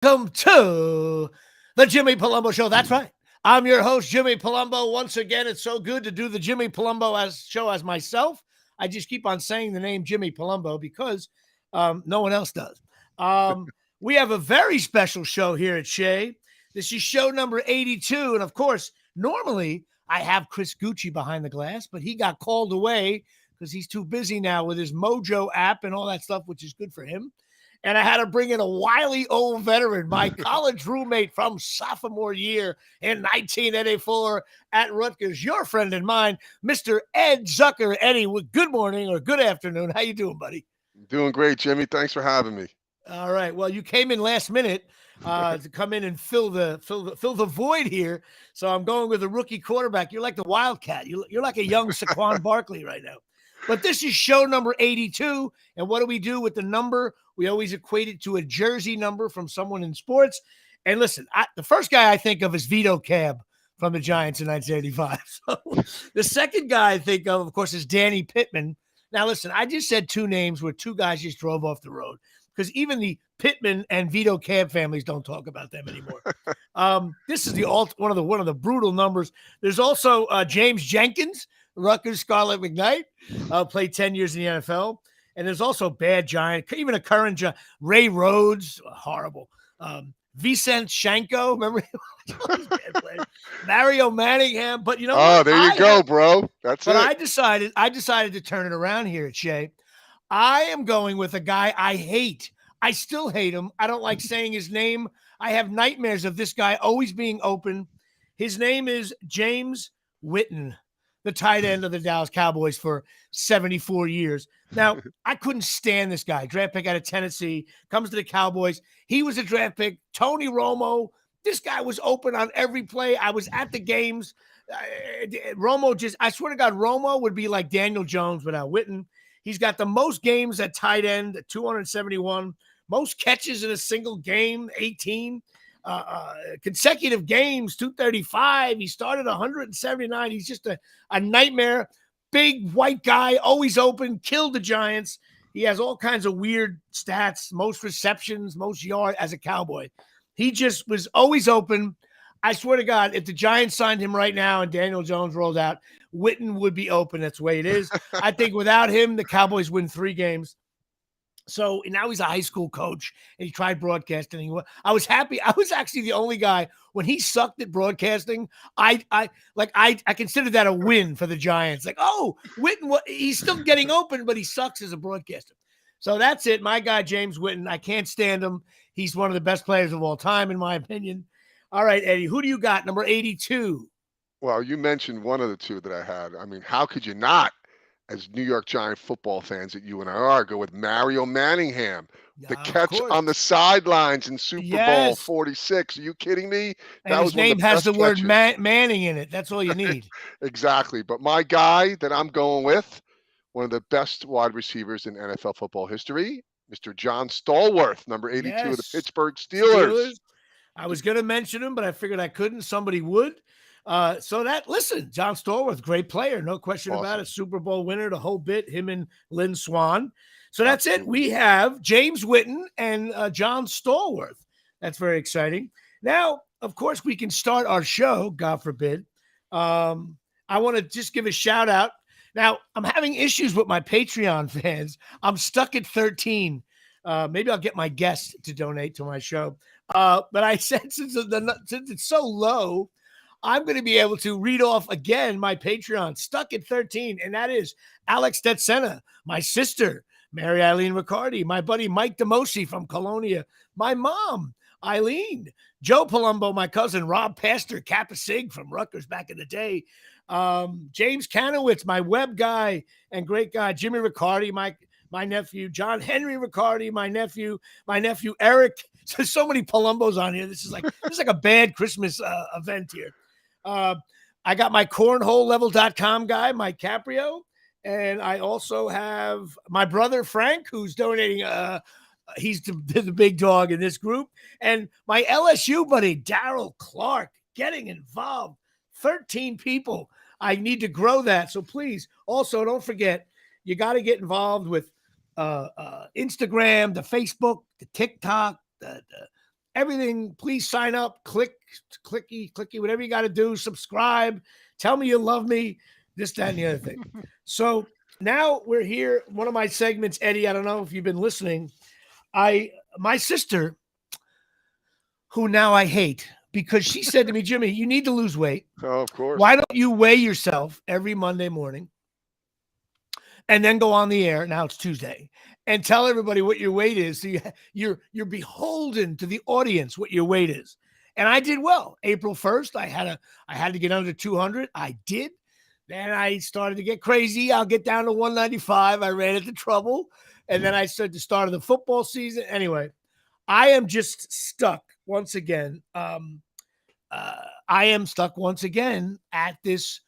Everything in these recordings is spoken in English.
Welcome to the Jimmy Palumbo Show. That's right. I'm your host, Jimmy Palumbo. Once again, it's so good to do the Jimmy Palumbo show as myself. I just keep on saying the name Jimmy Palumbo because no one else does. We have a very special show here at Shea. This is show number 82. And of course, normally I have Chris Gucci behind the glass, but he got called away because he's too busy now with his Mojo app and all that stuff, which is good for him. And I had to bring in a wily old veteran, my college roommate from sophomore year in 1984 at Rutgers, your friend and mine, Mr. Ed Zucker. Eddie, good morning or good afternoon. How you doing, buddy? Doing great, Jimmy. Thanks for having me. All right. Well, you came in last minute to come in and fill the void here. So I'm going with a rookie quarterback. You're like the Wildcat. You're like a young Saquon Barkley right now. But this is show number 82. And what do we do with the number? We always equate it to a jersey number from someone in sports. And listen, the first guy I think of is Vito Cab from the Giants in 1985. So the second guy I think of course, is Danny Pittman. Now, listen, I just said two names where two guys just drove off the road because even the Pittman and Vito Cab families don't talk about them anymore. This is one of the brutal numbers. There's also James Jenkins, Rutgers Scarlet McKnight, played 10 years in the NFL. And there's also bad Giant, even a current Giant, Ray Rhodes, horrible. Vicent Shanko, remember? Mario Manningham, but you know what? There you go, bro. That's it. But I decided to turn it around here at Shea. I am going with a guy I hate. I still hate him. I don't like saying his name. I have nightmares of this guy always being open. His name is James Witten, the tight end of the Dallas Cowboys for 74 years. Now, I couldn't stand this guy. Draft pick out of Tennessee, comes to the Cowboys. He was a draft pick. Tony Romo, this guy was open on every play. I was at the games. Romo I swear to God, Romo would be like Daniel Jones without Witten. He's got the most games at tight end, at 271. Most catches in a single game, 18. Consecutive games, 235. He started 179. He's just a nightmare. Big white guy, always open, killed the Giants. He has all kinds of weird stats, most receptions, most yard as a Cowboy. He just was always open. I swear to God, if the Giants signed him right now and Daniel Jones rolled out, Witten would be open. That's the way it is. I think without him, the Cowboys win 3 games. So now he's a high school coach, and he tried broadcasting. I was happy. I was actually the only guy when he sucked at broadcasting. I considered that a win for the Giants. Like, oh, Witten, he's still getting open, but he sucks as a broadcaster. So that's it. My guy, James Witten, I can't stand him. He's one of the best players of all time, in my opinion. All right, Eddie, who do you got? Number 82. Well, you mentioned one of the two that I had. I mean, how could you not, as New York Giant football fans that you and I are, go with Mario Manningham, the catch on the sidelines in Super Bowl 46. Are you kidding me? And his name has the word Manning in it. That's all you need. Exactly. But my guy that I'm going with, one of the best wide receivers in NFL football history, Mr. John Stallworth, number 82 of the Pittsburgh Steelers. I was going to mention him, but I figured I couldn't. Somebody would. Listen, John Stallworth, great player, no question about it. Super Bowl winner, the whole bit, him and Lynn Swann. So that's it. We have James Witten and John Stallworth. That's very exciting. Now, of course, we can start our show, God forbid. I want to just give a shout out. Now, I'm having issues with my Patreon fans. I'm stuck at 13. Maybe I'll get my guests to donate to my show. But I said since it's so low, I'm going to be able to read off again my Patreon, stuck at 13, and that is Alex Detsena, my sister, Mary Eileen Riccardi, my buddy Mike DeMosi from Colonia, my mom, Eileen, Joe Palumbo, my cousin, Rob Pastor, Kappa Sig from Rutgers back in the day, James Kanowitz, my web guy and great guy, Jimmy Riccardi, my nephew, John Henry Riccardi, my nephew Eric. So many Palumbos on here. This is like a bad Christmas event here. I got my cornholelevel.com guy, Mike Caprio, and I also have my brother Frank, who's donating. He's the big dog in this group, and my LSU buddy Daryl Clark getting involved. 13 people. I need to grow that. So please, also don't forget, you got to get involved with Instagram, the Facebook, the TikTok, everything. Please sign up, clicky, whatever you got to do, subscribe, tell me you love me, this, that, and the other thing. So now we're here. One of my segments, Eddie, I don't know if you've been listening. My sister, who now I hate, because she said to me, Jimmy, you need to lose weight. Oh, of course. Why don't you weigh yourself every Monday morning and then go on the air? Now it's Tuesday, and tell everybody what your weight is. So you're beholden to the audience what your weight is. And I did well. April 1st, I had to get under 200. I did. Then I started to get crazy. I'll get down to 195. I ran into trouble. And then I said the start of the football season. Anyway, I am just stuck once again. I am stuck once again at this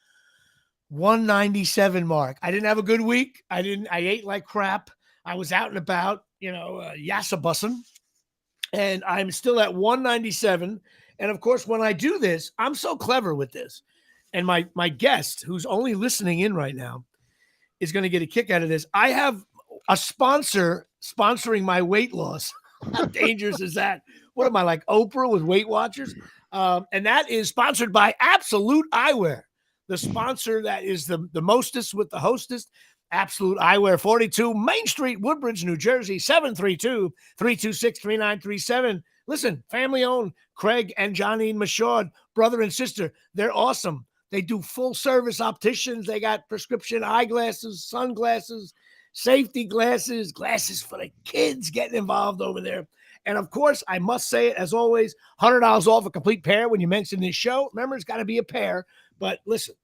197 mark. I didn't have a good week. I ate like crap. I was out and about, yassa bussing, and I'm still at 197. And of course, when I do this, I'm so clever with this. And my guest, who's only listening in right now, is going to get a kick out of this. I have a sponsor sponsoring my weight loss. How dangerous is that? What am I, like Oprah with Weight Watchers? And that is sponsored by Absolute Eyewear, the sponsor that is the mostest with the hostess. Absolute Eyewear, 42 Main Street, Woodbridge, New Jersey, 732-326-3937. Listen, family owned. Craig and Johnny Michaud, brother and sister. They're awesome. They do full service opticians. They got prescription eyeglasses, sunglasses, safety glasses, glasses for the kids, getting involved over there. And of course, I must say it as always, $100 off a complete pair when you mention this show. Remember, it's got to be a pair. But listen,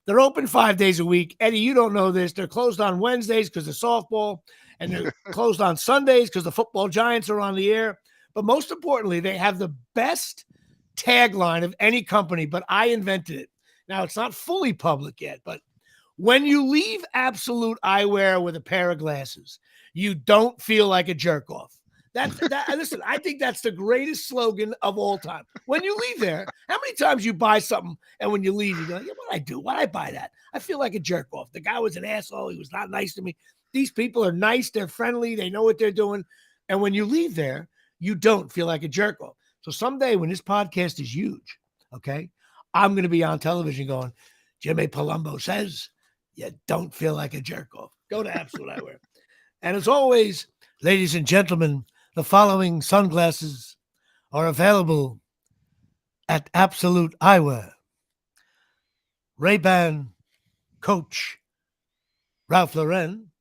they're open 5 days a week. Eddie, you don't know this. They're closed on Wednesdays because of softball, and they're closed on Sundays because the football giants are on the air. But most importantly, they have the best tagline of any company, but I invented it. Now, it's not fully public yet, but when you leave Absolute Eyewear with a pair of glasses, you don't feel like a jerk off. Listen, I think that's the greatest slogan of all time. When you leave there, how many times you buy something and when you leave, you go, yeah, what'd I do? Why'd I buy that? I feel like a jerk off. The guy was an asshole. He was not nice to me. These people are nice. They're friendly. They know what they're doing. And when you leave there, you don't feel like a jerk off. So someday when this podcast is huge, okay, I'm going to be on television going, Jimmy Palumbo says you don't feel like a jerk off. Go to Absolute Eyewear. And as always, ladies and gentlemen, the following sunglasses are available at Absolute Eyewear. Ray-Ban, Coach, Ralph Lauren,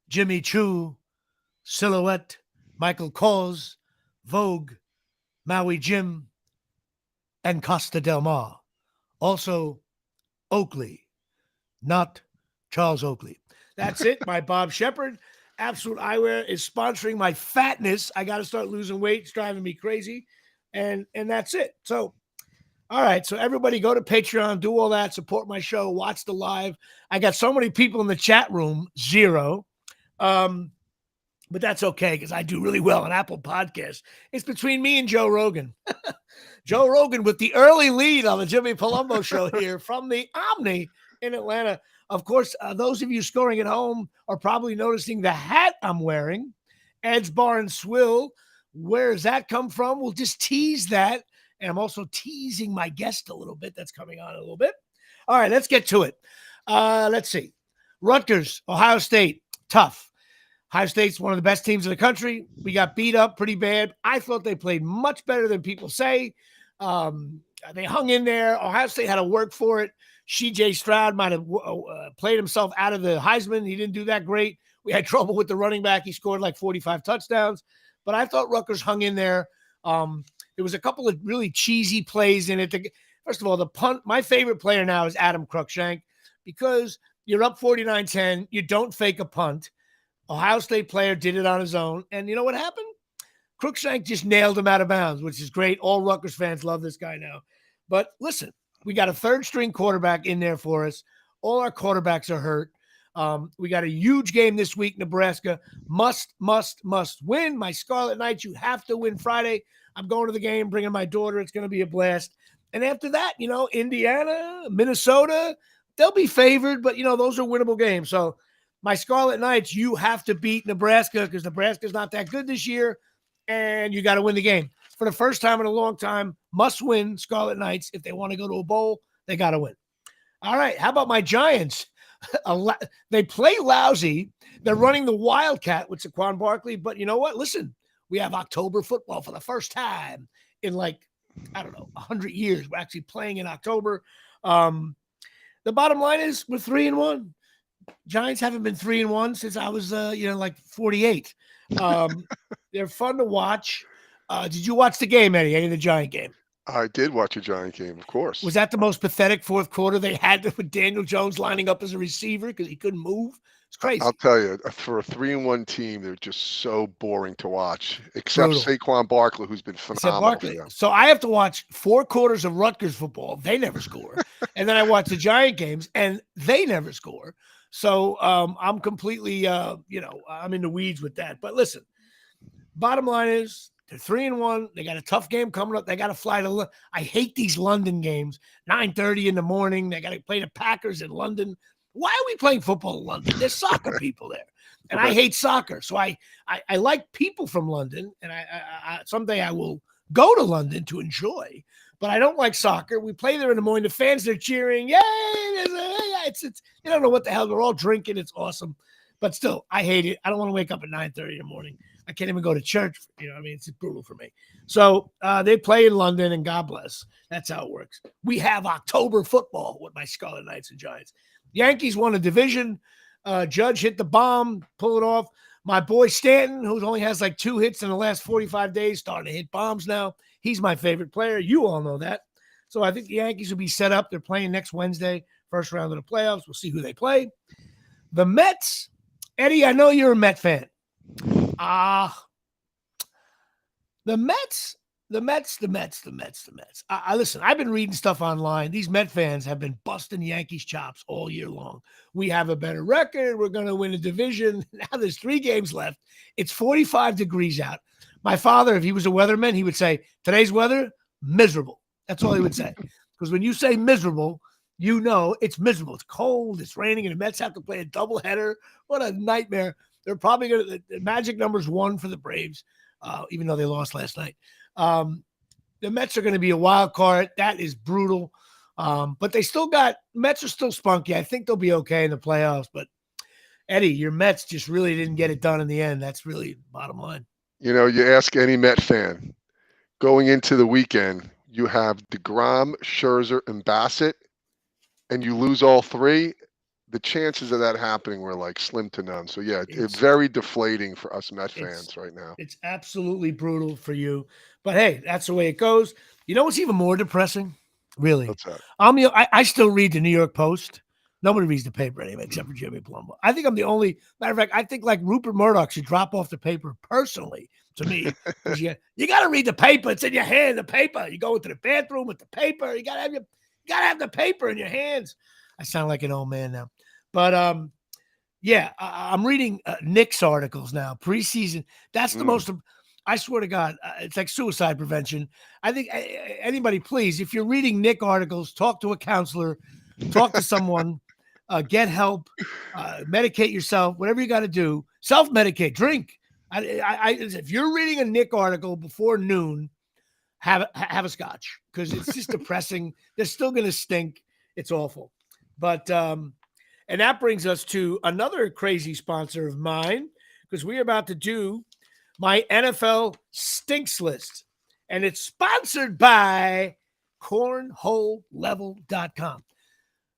Jimmy Choo, Silhouette, Michael Kors, Vogue, Maui Jim, and Costa Del Mar. Also, Oakley, not Charles Oakley. That's it. My Bob Shepard. Absolute Eyewear is sponsoring my fatness. I got to start losing weight. It's driving me crazy. And that's it. So, all right. So everybody go to Patreon, do all that, support my show, watch the live. I got so many people in the chat room, 0. But that's okay because I do really well on Apple Podcasts. It's between me and Joe Rogan. Joe Rogan with the early lead on the Jimmy Palumbo show here from the Omni in Atlanta. Of course, those of you scoring at home are probably noticing the hat I'm wearing. Ed's Bar and Swill. Where does that come from? We'll just tease that. And I'm also teasing my guest a little bit. That's coming on a little bit. All right, let's get to it. Let's see. Rutgers, Ohio State, tough. Ohio State's one of the best teams in the country. We got beat up pretty bad. I thought they played much better than people say. They hung in there. Ohio State had to work for it. C.J. Stroud might have played himself out of the Heisman. He didn't do that great. We had trouble with the running back. He scored like 45 touchdowns. But I thought Rutgers hung in there. There was a couple of really cheesy plays in it. First of all, the punt. My favorite player now is Adam Cruikshank because you're up 49-10. You don't fake a punt. Ohio State player did it on his own. And you know what happened? Cruikshank just nailed him out of bounds, which is great. All Rutgers fans love this guy now. But listen, we got a third-string quarterback in there for us. All our quarterbacks are hurt. We got a huge game this week, Nebraska. Must win. My Scarlet Knights, you have to win Friday. I'm going to the game, bringing my daughter. It's going to be a blast. And after that, Indiana, Minnesota, they'll be favored, but, those are winnable games. So my Scarlet Knights, you have to beat Nebraska because Nebraska's not that good this year, and you got to win the game. for the first time in a long time, must win Scarlet Knights. If they want to go to a bowl, they got to win. All right. How about my Giants? They play lousy. They're running the Wildcat with Saquon Barkley. But you know what? Listen, we have October football for the first time in 100 years. We're actually playing in October. The bottom line is we're 3-1. Giants haven't been 3-1 since I was, 48. They're fun to watch. Did you watch the game, Eddie? Any of the Giant game? I did watch a Giant game, of course. Was that the most pathetic fourth quarter they had with Daniel Jones lining up as a receiver because he couldn't move? It's crazy. I'll tell you, for a 3-1 team, they're just so boring to watch, except Saquon Barkley, who's been phenomenal for them. So I have to watch 4 quarters of Rutgers football. They never score. And then I watch the Giant games, and they never score. So I'm completely, I'm in the weeds with that. But listen, bottom line is they're 3-1. They got a tough game coming up. They got to fly to I hate these London games, 9:30 in the morning. They got to play the Packers in London. Why are we playing football in London? There's soccer people there. And I hate soccer. So I like people from London. And I someday I will go to London to enjoy. But I don't like soccer. We play there in the morning. The fans are cheering. Yay! It's you don't know what the hell. We're all drinking. It's awesome. But still, I hate it. I don't want to wake up at 9:30 in the morning. I can't even go to church. It's brutal for me. So they play in London, and God bless. That's how it works. We have October football with my Scarlet Knights and Giants. Yankees won a division. Judge hit the bomb, pull it off. My boy Stanton, who only has 2 hits in the last 45 days, starting to hit bombs now. He's my favorite player. You all know that. So I think the Yankees will be set up. They're playing next Wednesday, first round of the playoffs. We'll see who they play. The Mets. Eddie, I know you're a Met fan. The Mets. Listen, I've been reading stuff online. These Met fans have been busting Yankees chops all year long. We have a better record. We're going to win a division. Now there's 3 games left. It's 45 degrees out. My father, if he was a weatherman, he would say, today's weather, miserable. That's all he would say. Because when you say miserable, you know it's miserable. It's cold. It's raining. And the Mets have to play a doubleheader. What a nightmare. They're probably going to – the magic number's 1 for the Braves, even though they lost last night. The Mets are going to be a wild card. That is brutal. But they still got – Mets are still spunky. I think they'll be okay in the playoffs. But, Eddie, your Mets just really didn't get it done in the end. That's really bottom line. You ask any Met fan, going into the weekend, you have DeGrom, Scherzer, and Bassett, and you lose all 3. The chances of that happening were slim to none. So, yeah, it's very deflating for us Met fans right now. It's absolutely brutal for you. But, hey, that's the way it goes. You know what's even more depressing? Really? What's that? I still read the New York Post. Nobody reads the paper anyway, except for Jimmy Palumbo. I think I'm the only – matter of fact, I think Rupert Murdoch should drop off the paper personally to me. You got to read the paper. It's in your hand, the paper. You go into the bathroom with the paper. You got to have the paper in your hands. I sound like an old man now. But, I'm reading Nick's articles now, preseason. That's the most – I swear to God, it's like suicide prevention. I think anybody, please, if you're reading Nick articles, talk to a counselor, talk to someone, get help, medicate yourself, whatever you got to do. Self-medicate, drink. If you're reading a Nick article before noon, have a scotch because it's just depressing. They're still going to stink. It's awful. But and that brings us to another crazy sponsor of mine because we're about to do my NFL Stinks List. And it's sponsored by cornholelevel.com,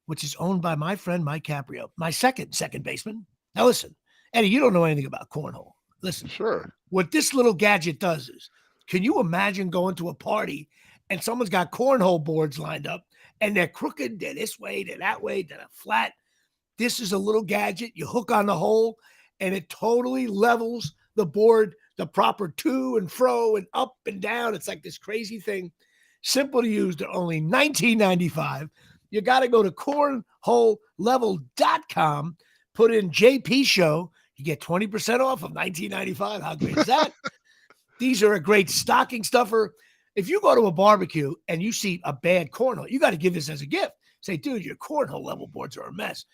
which is owned by my friend Mike Caprio, my second baseman. Now listen, Eddie, you don't know anything about cornhole. Listen, sure. What this little gadget does is, can you imagine going to a party and someone's got cornhole boards lined up and they're crooked, they're this way, they're that way, they're flat. This is a little gadget. You hook on the hole and it totally levels the board, the proper to and fro and up and down. It's like this crazy thing. Simple to use. They're only $19.95. You got to go to cornholelevel.com, put in JP Show. You get 20% off of $19.95. How great is that? These are a great stocking stuffer. If you go to a barbecue and you see a bad cornhole, you got to give this as a gift. Say, dude, your cornhole level boards are a mess.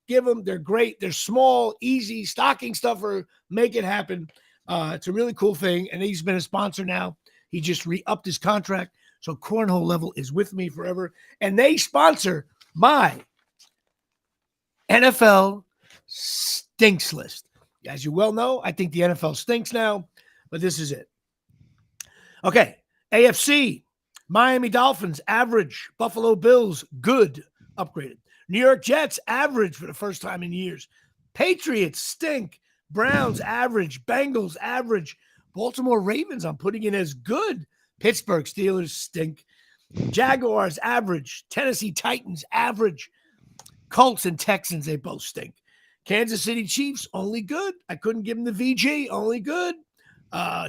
Give them. They're great. They're small, easy, stocking stuffer. Make it happen. It's a really cool thing. And he's been a sponsor now. He just re-upped his contract. So Cornhole Level is with me forever. And they sponsor my NFL Stinks list. As you well know, I think the NFL stinks now, but this is it. Okay, AFC, Miami Dolphins, average. Buffalo Bills, good, upgraded. New York Jets, average for the first time in years. Patriots, stink. Browns, average. Bengals, average. Baltimore Ravens, I'm putting in as good. Pittsburgh Steelers, stink. Jaguars, average. Tennessee Titans, average. Colts and Texans, they both stink. Kansas City Chiefs, only good. I couldn't give them the VG, only good.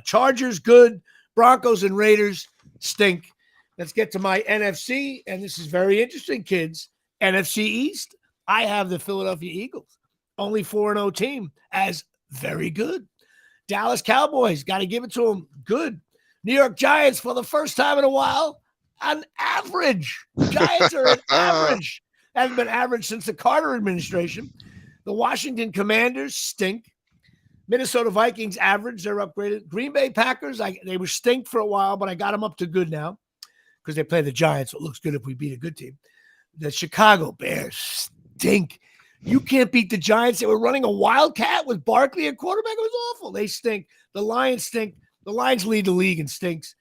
Chargers, good. Broncos and Raiders, stink. Let's get to my NFC, and this is very interesting, kids. NFC East, I have the Philadelphia Eagles, only 4-0 team, as very good. Dallas Cowboys, got to give it to them, good. New York Giants, for the first time in a while, an average. Giants are an average. Haven't been average since the Carter administration. The Washington Commanders stink. Minnesota Vikings average. They're upgraded. Green Bay Packers, they were stink for a while, but I got them up to good now because they play the Giants, so it looks good if we beat a good team. The Chicago Bears stink. You can't beat the Giants. They were running a wildcat with Barkley at quarterback. It was awful. They stink. The Lions stink. The Lions lead the league in stinks.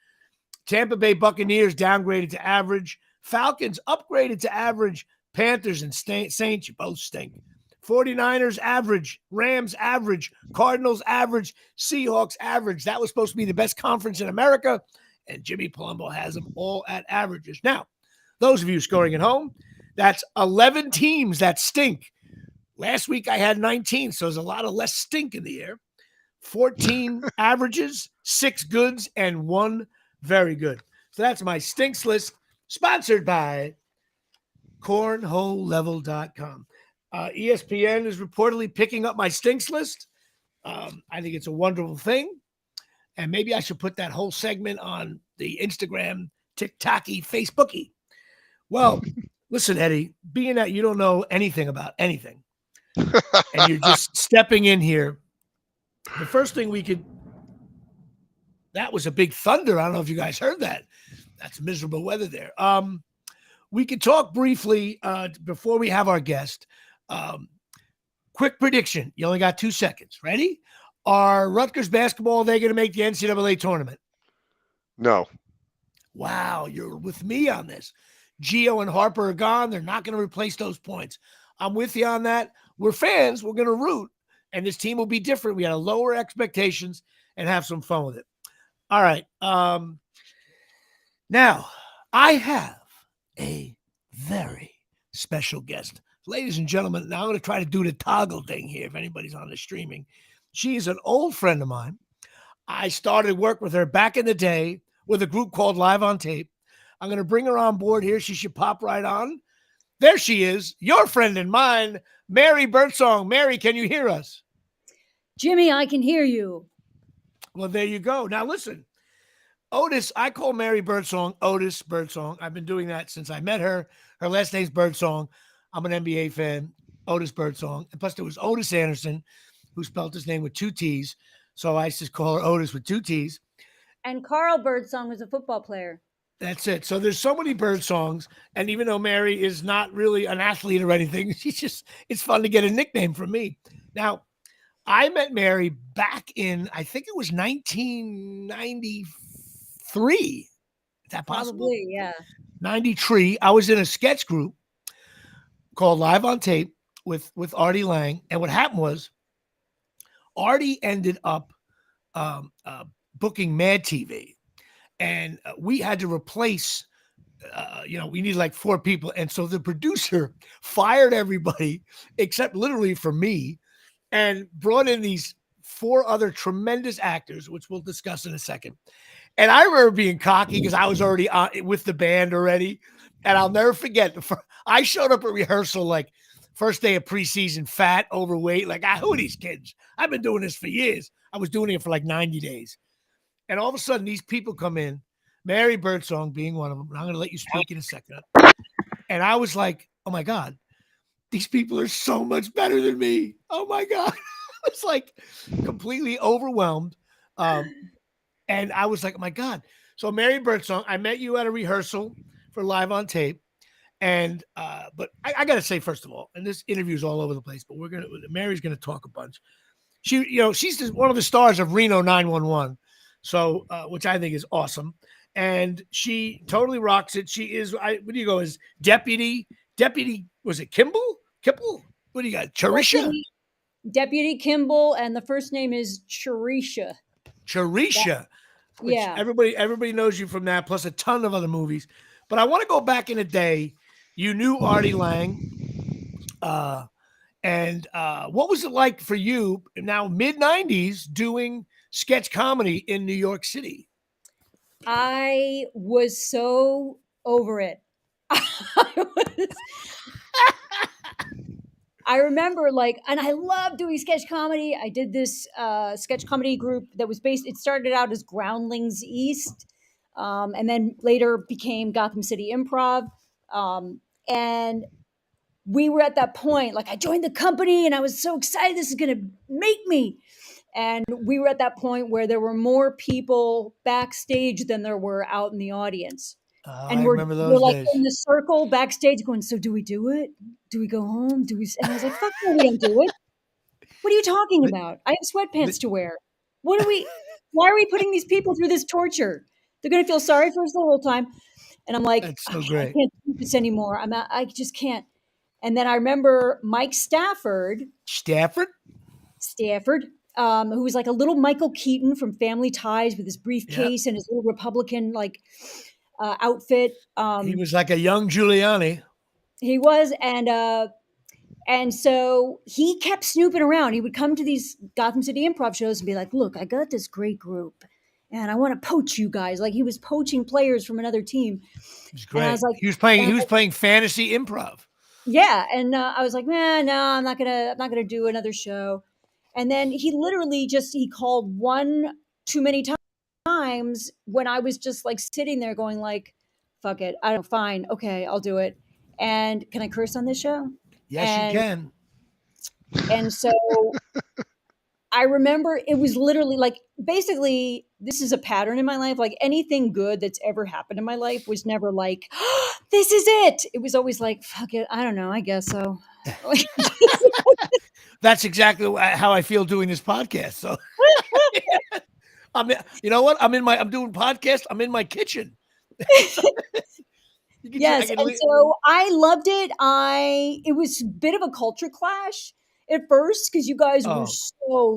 Tampa Bay Buccaneers downgraded to average. Falcons upgraded to average. Panthers and Saints, you both stink. 49ers average. Rams average. Cardinals average. Seahawks average. That was supposed to be the best conference in America, and Jimmy Palumbo has them all at averages. Now, those of you scoring at home, that's 11 teams that stink. Last week I had 19, so there's a lot of less stink in the air. 14 averages, 6 goods, and 1 very good. So that's my stinks list, sponsored by cornholelevel.com. ESPN is reportedly picking up my stinks list. I think it's a wonderful thing. And maybe I should put that whole segment on the Instagram, TikTok-y, Facebooky. Well, listen, Eddie, being that you don't know anything about anything, and you're just stepping in here, the first thing we could, that was a big thunder. I don't know if you guys heard that. That's miserable weather there. We could talk briefly before we have our guest. Quick prediction. You only got 2 seconds. Ready? Are Rutgers basketball, they going to make the NCAA tournament? No. Wow, you're with me on this. Gio and Harper are gone. They're not going to replace those points. I'm with you on that. We're fans. We're going to root. And this team will be different. We got to lower expectations and have some fun with it. All right. Now, I have a very special guest. Ladies and gentlemen, now I'm going to try to do the toggle thing here if anybody's on the streaming. She is an old friend of mine. I started work with her back in the day with a group called Live on Tape. I'm going to bring her on board here. She should pop right on. There she is, your friend and mine, Mary Birdsong. Mary, can you hear us? Jimmy, I can hear you. Well, there you go. Now, listen, Otis, I call Mary Birdsong Otis Birdsong. I've been doing that since I met her. Her last name's Birdsong. I'm an NBA fan, Otis Birdsong. And plus, there was Otis Anderson, who spelled his name with 2 T's. So I just call her Otis with 2 T's. And Carl Birdsong was a football player. That's it. So there's so many Birdsongs. And even though Mary is not really an athlete or anything, it's fun to get a nickname from me. Now, I met Mary back in, I think it was 1993. Is that possible? Probably, yeah. 93. I was in a sketch group called Live on Tape with Artie Lang. And what happened was Artie ended up booking Mad TV. And we had to replace, we needed like 4 people. And so the producer fired everybody except literally for me and brought in these 4 other tremendous actors, which we'll discuss in a second. And I remember being cocky because I was already with the band already. And I'll never forget, I showed up at rehearsal like first day of preseason, fat, overweight. Like, who are these kids? I've been doing this for years. I was doing it for like 90 days. And all of a sudden, these people come in, Mary Birdsong being one of them. And I'm going to let you speak in a second. And I was like, oh, my God, these people are so much better than me. Oh, my God. I was like completely overwhelmed. And I was like, oh, my God. So Mary Birdsong, I met you at a rehearsal for Live on Tape. And but I gotta say, first of all, and this interview's all over the place, but Mary's gonna talk a bunch. She's one of the stars of Reno 911, so which I think is awesome. And she totally rocks it. She is. What do you go as deputy? Was it Kimball? What do you got? Charisha. Deputy Kimball, and the first name is Charisha. Yeah. Everybody knows you from that, plus a ton of other movies. But I want to go back in a day. You knew Artie Lang. And what was it like for you now, mid-90s, doing sketch comedy in New York City? I was so over it. I remember and I love doing sketch comedy. I did this sketch comedy group that was it started out as Groundlings East, and then later became Gotham City Improv. And we were at that point, I joined the company and I was so excited, this is going to make me. And we were at that point where there were more people backstage than there were out in the audience. And we're days. In the circle backstage going, so do we do it? Do we go home? And I was like, fuck no, we don't do it. What are you talking about? I have sweatpants to wear. Why are we putting these people through this torture? They're going to feel sorry for us the whole time. And I'm like, that's so great. I can't do this anymore. I just can't. And then I remember Mike Stafford, who was like a little Michael Keaton from Family Ties with his briefcase and his little Republican outfit. He was like a young Giuliani. He was, and so he kept snooping around. He would come to these Gotham City Improv shows and be like, "Look, I got this great group, and I want to poach you guys." Like he was poaching players from another team. It was great. And I was like, he was playing fantasy improv. Yeah, and I was like, man, no, I'm not gonna do another show. And then he literally he called one too many times when I was just sitting there going fuck it, I don't, fine, okay, I'll do it. And can I curse on this show? Yes, you can. And so I remember it was literally basically this is a pattern in my life. Anything good that's ever happened in my life was never oh, this is it. It was always fuck it, I don't know, I guess so. That's exactly how I feel doing this podcast. So you know what? I'm doing podcast. I'm in my kitchen. Yes. And so I loved it. It was a bit of a culture clash at first because you guys were so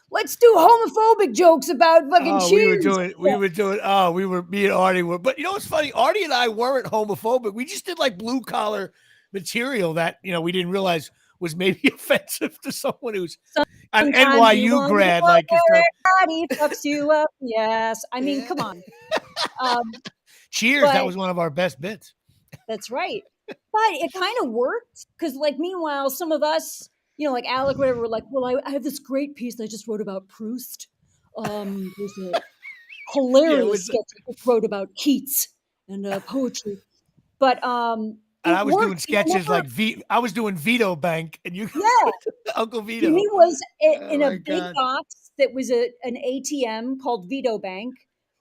let's do homophobic jokes about fucking cheers. Me and Artie were, but you know what's funny? Artie and I weren't homophobic. We just did blue collar material that, we didn't realize was maybe offensive to someone who's an NYU grad. Everybody fucks you up. Yes. I mean, come on. Cheers. That was one of our best bits. That's right. But it kind of worked because meanwhile, some of us, like Alec, whatever, were like, well, I have this great piece that I just wrote about Proust. There's a hilarious sketch I wrote about Keats and poetry. But and I was doing sketches I was doing Vito Bank, and you Uncle Vito. He was in a big box that was an ATM called Vito Bank.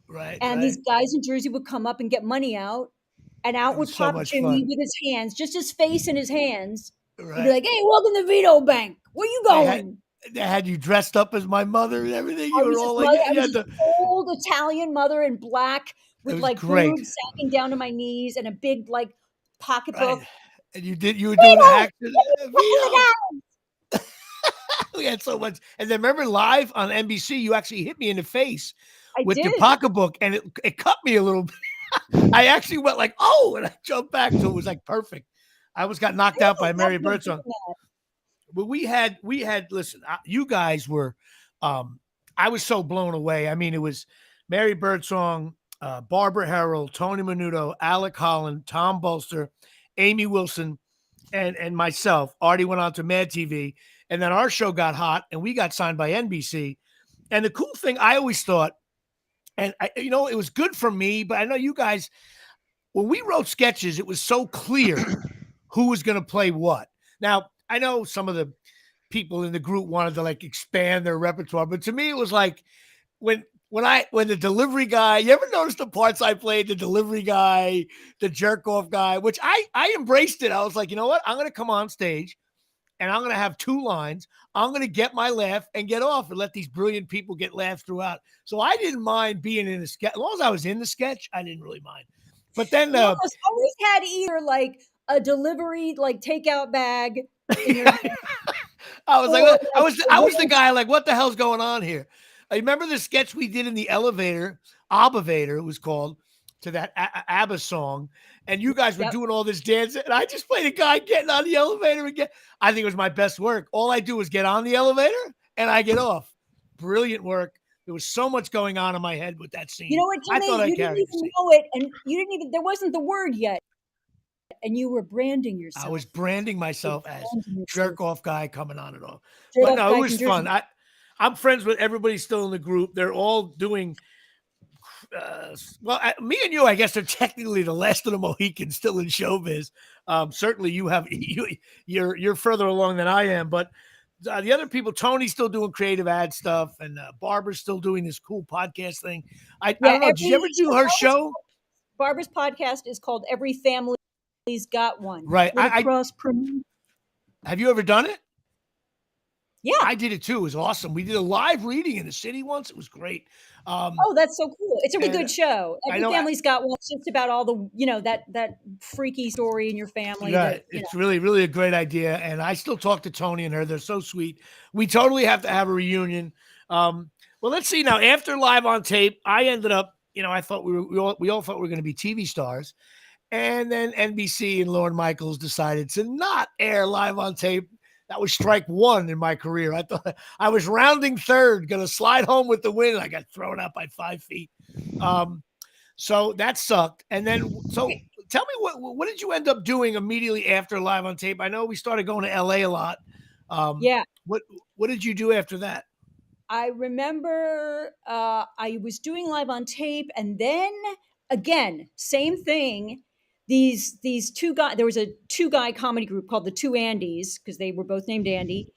Right. And these guys in Jersey would come up and get money out, and out would pop Jimmy with his hands, just his face in his hands. Right. He'd be like, "Hey, welcome to Vito Bank. Where you going?" They had you dressed up as my mother and everything. You were all I was an old Italian mother in black with boobs sagging down to my knees and a big pocketbook. Right. And you were doing the accent. We had so much. And then remember live on NBC, you actually hit me in the face with your pocketbook, and it cut me a little bit. I actually went oh, and I jumped back. So it was perfect. I almost got knocked out by Mary Birdsong. But we had, listen, you guys were, I was so blown away. I mean, it was Mary Birdsong, Barbara Harrell, Tony Menudo, Alec Holland, Tom Bolster, Amy Wilson, and myself. Artie went on to Mad TV, and then our show got hot, and we got signed by NBC. And the cool thing I always thought, and it was good for me, but I know you guys, when we wrote sketches, it was so clear who was going to play what. Now, I know some of the people in the group wanted to expand their repertoire, but to me, it was when when the delivery guy, you ever notice the parts I played, the delivery guy, the jerk off guy, which I embraced it. I was like, you know what? I'm going to come on stage and I'm going to have 2 lines. I'm going to get my laugh and get off and let these brilliant people get laughs throughout. So I didn't mind being in the sketch. As long as I was in the sketch, I didn't really mind. But then you almost always had either like a delivery, like takeout bag in your hand. I was like, I was the guy like, what the hell's going on here? I remember the sketch we did in the elevator, Abavator, it was called, to that ABBA song, and you guys were doing all this dancing, and I just played a guy getting on the elevator again. I think it was my best work. All I do is get on the elevator and I get off. Brilliant work. There was so much going on in my head with that scene. You know what, Jimmy? I thought you didn't even know it, and you didn't even, there wasn't the word yet, and you were branding yourself. I was branding myself as jerk off guy coming on and off. But no, it was fun. I'm friends with everybody still in the group. They're all doing well. Me and you, I guess, are technically the last of the Mohicans still in showbiz. Certainly, you're further along than I am, but the other people, Tony's still doing creative ad stuff, and Barbara's still doing this cool podcast thing. I don't know. Did you ever do her show? Barbara's podcast is called Every Family's Got One. Right. Have you ever done it? Yeah, I did it too. It was awesome. We did a live reading in the city once. It was great. Oh, that's so cool. It's a really good show. Every Family's Got One. It's just about all the, that freaky story in your family. Right. It's really, really a great idea. And I still talk to Tony and her. They're so sweet. We totally have to have a reunion. Well, let's see now. After Live on Tape, I ended up, I thought we all thought we were going to be TV stars. And then NBC and Lorne Michaels decided to not air Live on Tape. That was strike 1 in my career. I thought I was rounding third, going to slide home with the win. I got thrown out by 5 feet. So that sucked. And then, so tell me what did you end up doing immediately after Live on Tape? I know we started going to LA a lot. Yeah. What did you do after that? I remember I was doing Live on Tape, and then again, same thing. These 2 guys, there was a 2-guy comedy group called the 2 Andys, because they were both named Andy.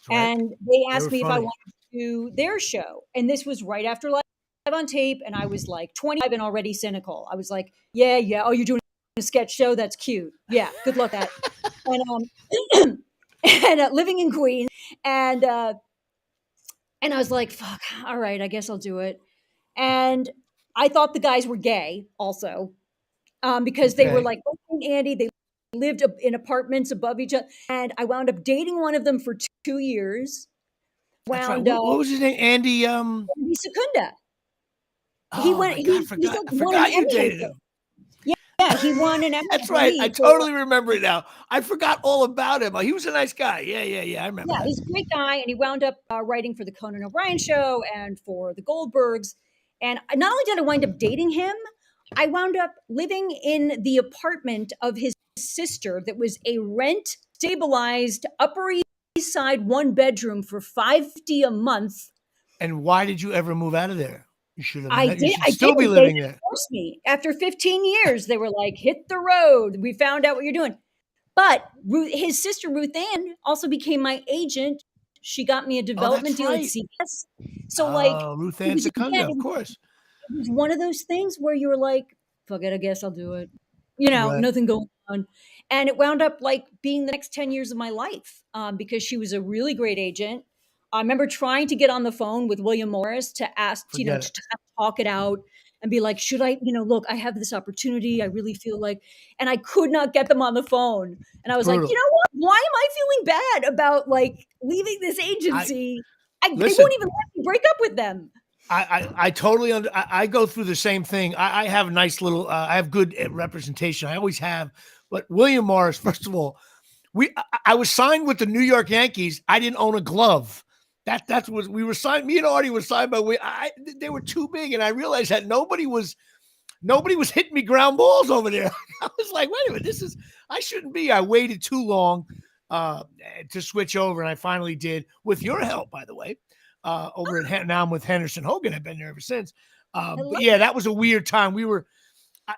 Right. And they asked me if I wanted to do their show. And this was right after Live on Tape. And I was like 25 and already cynical. I was like, yeah. Oh, you're doing a sketch show? That's cute. Yeah. Good luck at that. And living in Queens. And I was like, fuck, all right, I guess I'll do it. And I thought the guys were gay also. Because they were like, Andy, they lived in apartments above each other. And I wound up dating one of them for 2 years. What was his name? Andy Secunda. Oh, I forgot you dated him. Yeah, he won an Emmy. That's right. I totally remember it now. I forgot all about him. He was a nice guy. Yeah. I remember. Yeah, he's a great guy. And he wound up writing for the Conan O'Brien show and for the Goldbergs. And not only did I wind up dating him, I wound up living in the apartment of his sister that was a rent stabilized Upper East Side 1-bedroom for $550 a month. And why did you ever move out of there? You should have. I still be living there. Forced me. After 15 years, they were like, hit the road. We found out what you're doing. But his sister, Ruth Ann, also became my agent. She got me a development deal at CBS. So Ruth Ann Secunda, of course. It was one of those things where you were like, fuck it, I guess I'll do it. Nothing going on. And it wound up like being the next 10 years of my life because she was a really great agent. I remember trying to get on the phone with William Morris to ask, to talk it out and be like, should I, look, I have this opportunity. I really feel like, and I could not get them on the phone. And I was like, you know what? Why am I feeling bad about like leaving this agency? They won't even let me break up with them. I totally I go through the same thing. I have a nice little, I have good representation. I always have. But William Morris, first of all, I was signed with the New York Yankees. I didn't own a glove. That's what we were signed. Me and Artie were signed by. They were too big, and I realized that nobody was hitting me ground balls over there. I was like, wait a minute, I shouldn't be. I waited too long to switch over, and I finally did with your help, by the way. Over at now I'm with Henderson Hogan. I've been there ever since. But yeah, that was a weird time. We were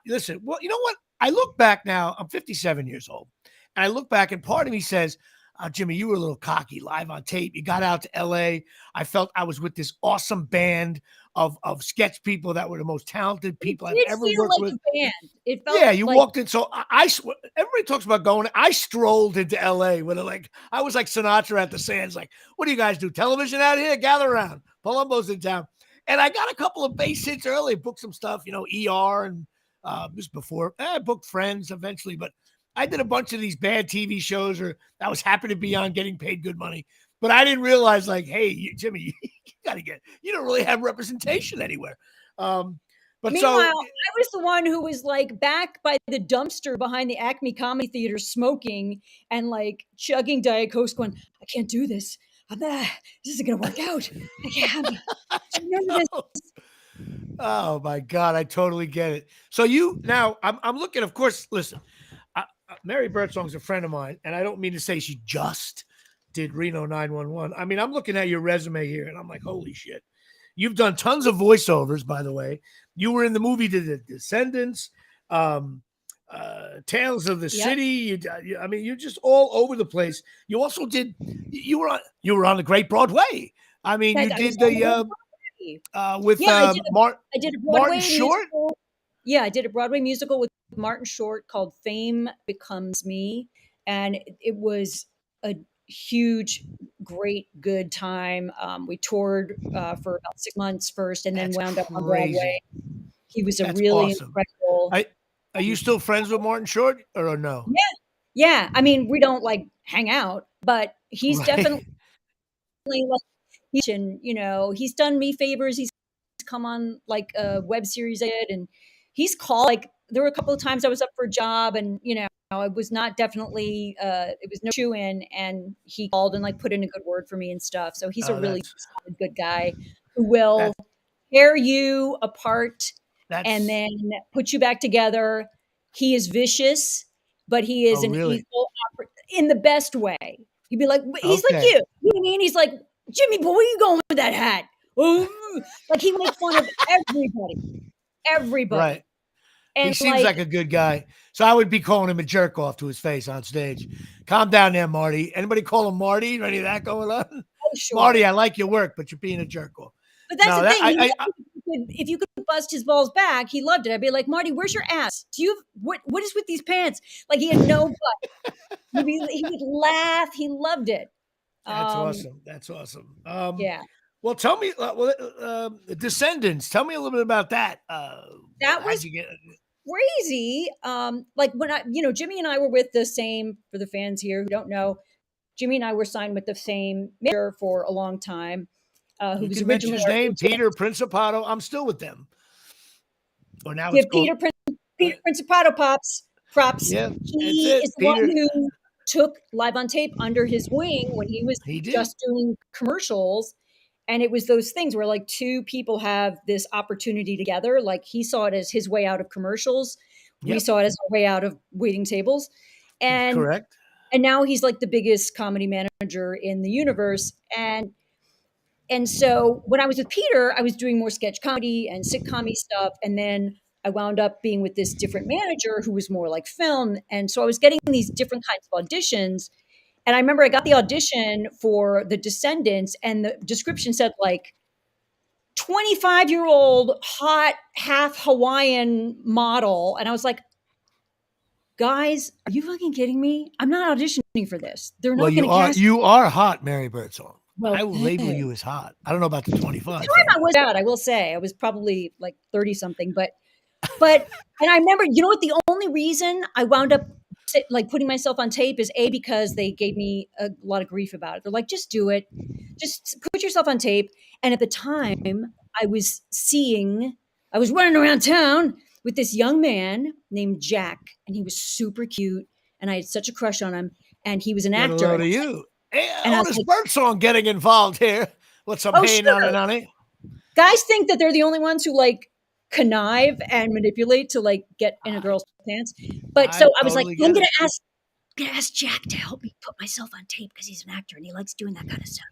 listen. Well, you know what? I look back now. I'm 57 years old, and I look back, and part of me says, Jimmy, you were a little cocky. Live on Tape. You got out to L.A. I felt I was with this awesome band of sketch people that were the most talented people I've It ever did feel worked like with. a band. It felt Yeah, you like walked in. So everybody talks about going. I strolled into LA with I was like Sinatra at the Sands. Like, what do you guys do? Television out here? Gather around. Palumbo's in town. And I got a couple of base hits early, booked some stuff, ER and this before. I booked Friends eventually, but I did a bunch of these bad TV shows or I was happy to be on getting paid good money. But I didn't realize, like, hey, Jimmy, you don't really have representation anywhere. But meanwhile, so I was the one who was like back by the dumpster behind the Acme Comedy Theater smoking and like chugging Diet Coke going, I can't do this. This isn't going to work out. I can't. Remember this? Oh my God, I totally get it. So now I'm looking, of course, listen, Mary Birdsong's a friend of mine, and I don't mean to say she just did Reno 911. I mean, I'm looking at your resume here, and I'm like, holy shit. You've done tons of voiceovers, by the way. You were in the movie The Descendants, Tales of the City. I mean, you're just all over the place. You also did. You were on the Great Broadway. I mean, you did the with I did a Broadway Martin Short. Musical. Yeah, I did a Broadway musical with Martin Short called Fame Becomes Me, and it was a huge, great, good time. We toured for about 6 months first, and then wound up on Broadway. He was a really incredible. Are you still friends with Martin Short or no? Yeah. I mean, we don't like hang out, but he's definitely like he's done me favors. He's come on like a web series and he's called. Like there were a couple of times I was up for a job and it was not definitely it was no shoe in, and he called and like put in a good word for me and stuff. So he's a really good guy who will tear you apart and then put you back together. He is vicious, but he is an evil in the best way. He'd be like, he's like you. You know what I mean? He's like, Jimmy, boy, where you going with that hat? Like he makes fun of everybody. Right. And he seems like a good guy. So I would be calling him a jerk off to his face on stage. Calm down there, Marty. Anybody call him Marty? Any of that going on? Oh, sure. Marty, I like your work, but you're being a jerk off. But that's the thing. If you could bust his balls back, he loved it. I'd be like, Marty, where's your ass? Do you have, what is with these pants? Like he had no butt. He would laugh. He loved it. That's awesome. Yeah. Well, tell me, Descendants. Tell me a little bit about that. That was crazy. Like when Jimmy and I were with the same, for the fans here who don't know, Jimmy and I were signed with the same manager for a long time. Who was originally his name, Peter Principato. I'm still with them. Or now Peter Principato props. Yeah, he is the one who took Live on Tape under his wing when he was just doing commercials. And it was those things where like two people have this opportunity together. Like he saw it as his way out of commercials. Yep. We saw it as our way out of waiting tables. And correct. And now he's like the biggest comedy manager in the universe. And so when I was with Peter, I was doing more sketch comedy and sitcom-y stuff. And then I wound up being with this different manager who was more like film. And so I was getting these different kinds of auditions. And I remember I got the audition for The Descendants, and the description said like 25-year-old hot half Hawaiian model. And I was like, guys, are you fucking kidding me? I'm not auditioning for this. They're not going to cast me. You are hot, Mary Birdsong. Well, I will label you as hot. I don't know about the 25. I was out. I will say I was probably like 30 something, but and I remember, what, the only reason I wound up like putting myself on tape is because they gave me a lot of grief about it. They're like, just do it. Just put yourself on tape. And at the time I was running around town with this young man named Jack, and he was super cute. And I had such a crush on him, and he was an actor. Hello to you. And what is Birdsong getting involved here? What's some pain on it? Guys think that they're the only ones who like connive and manipulate to like get in a girl's pants. But I was like, I'm gonna ask Jack to help me put myself on tape because he's an actor and he likes doing that kind of stuff.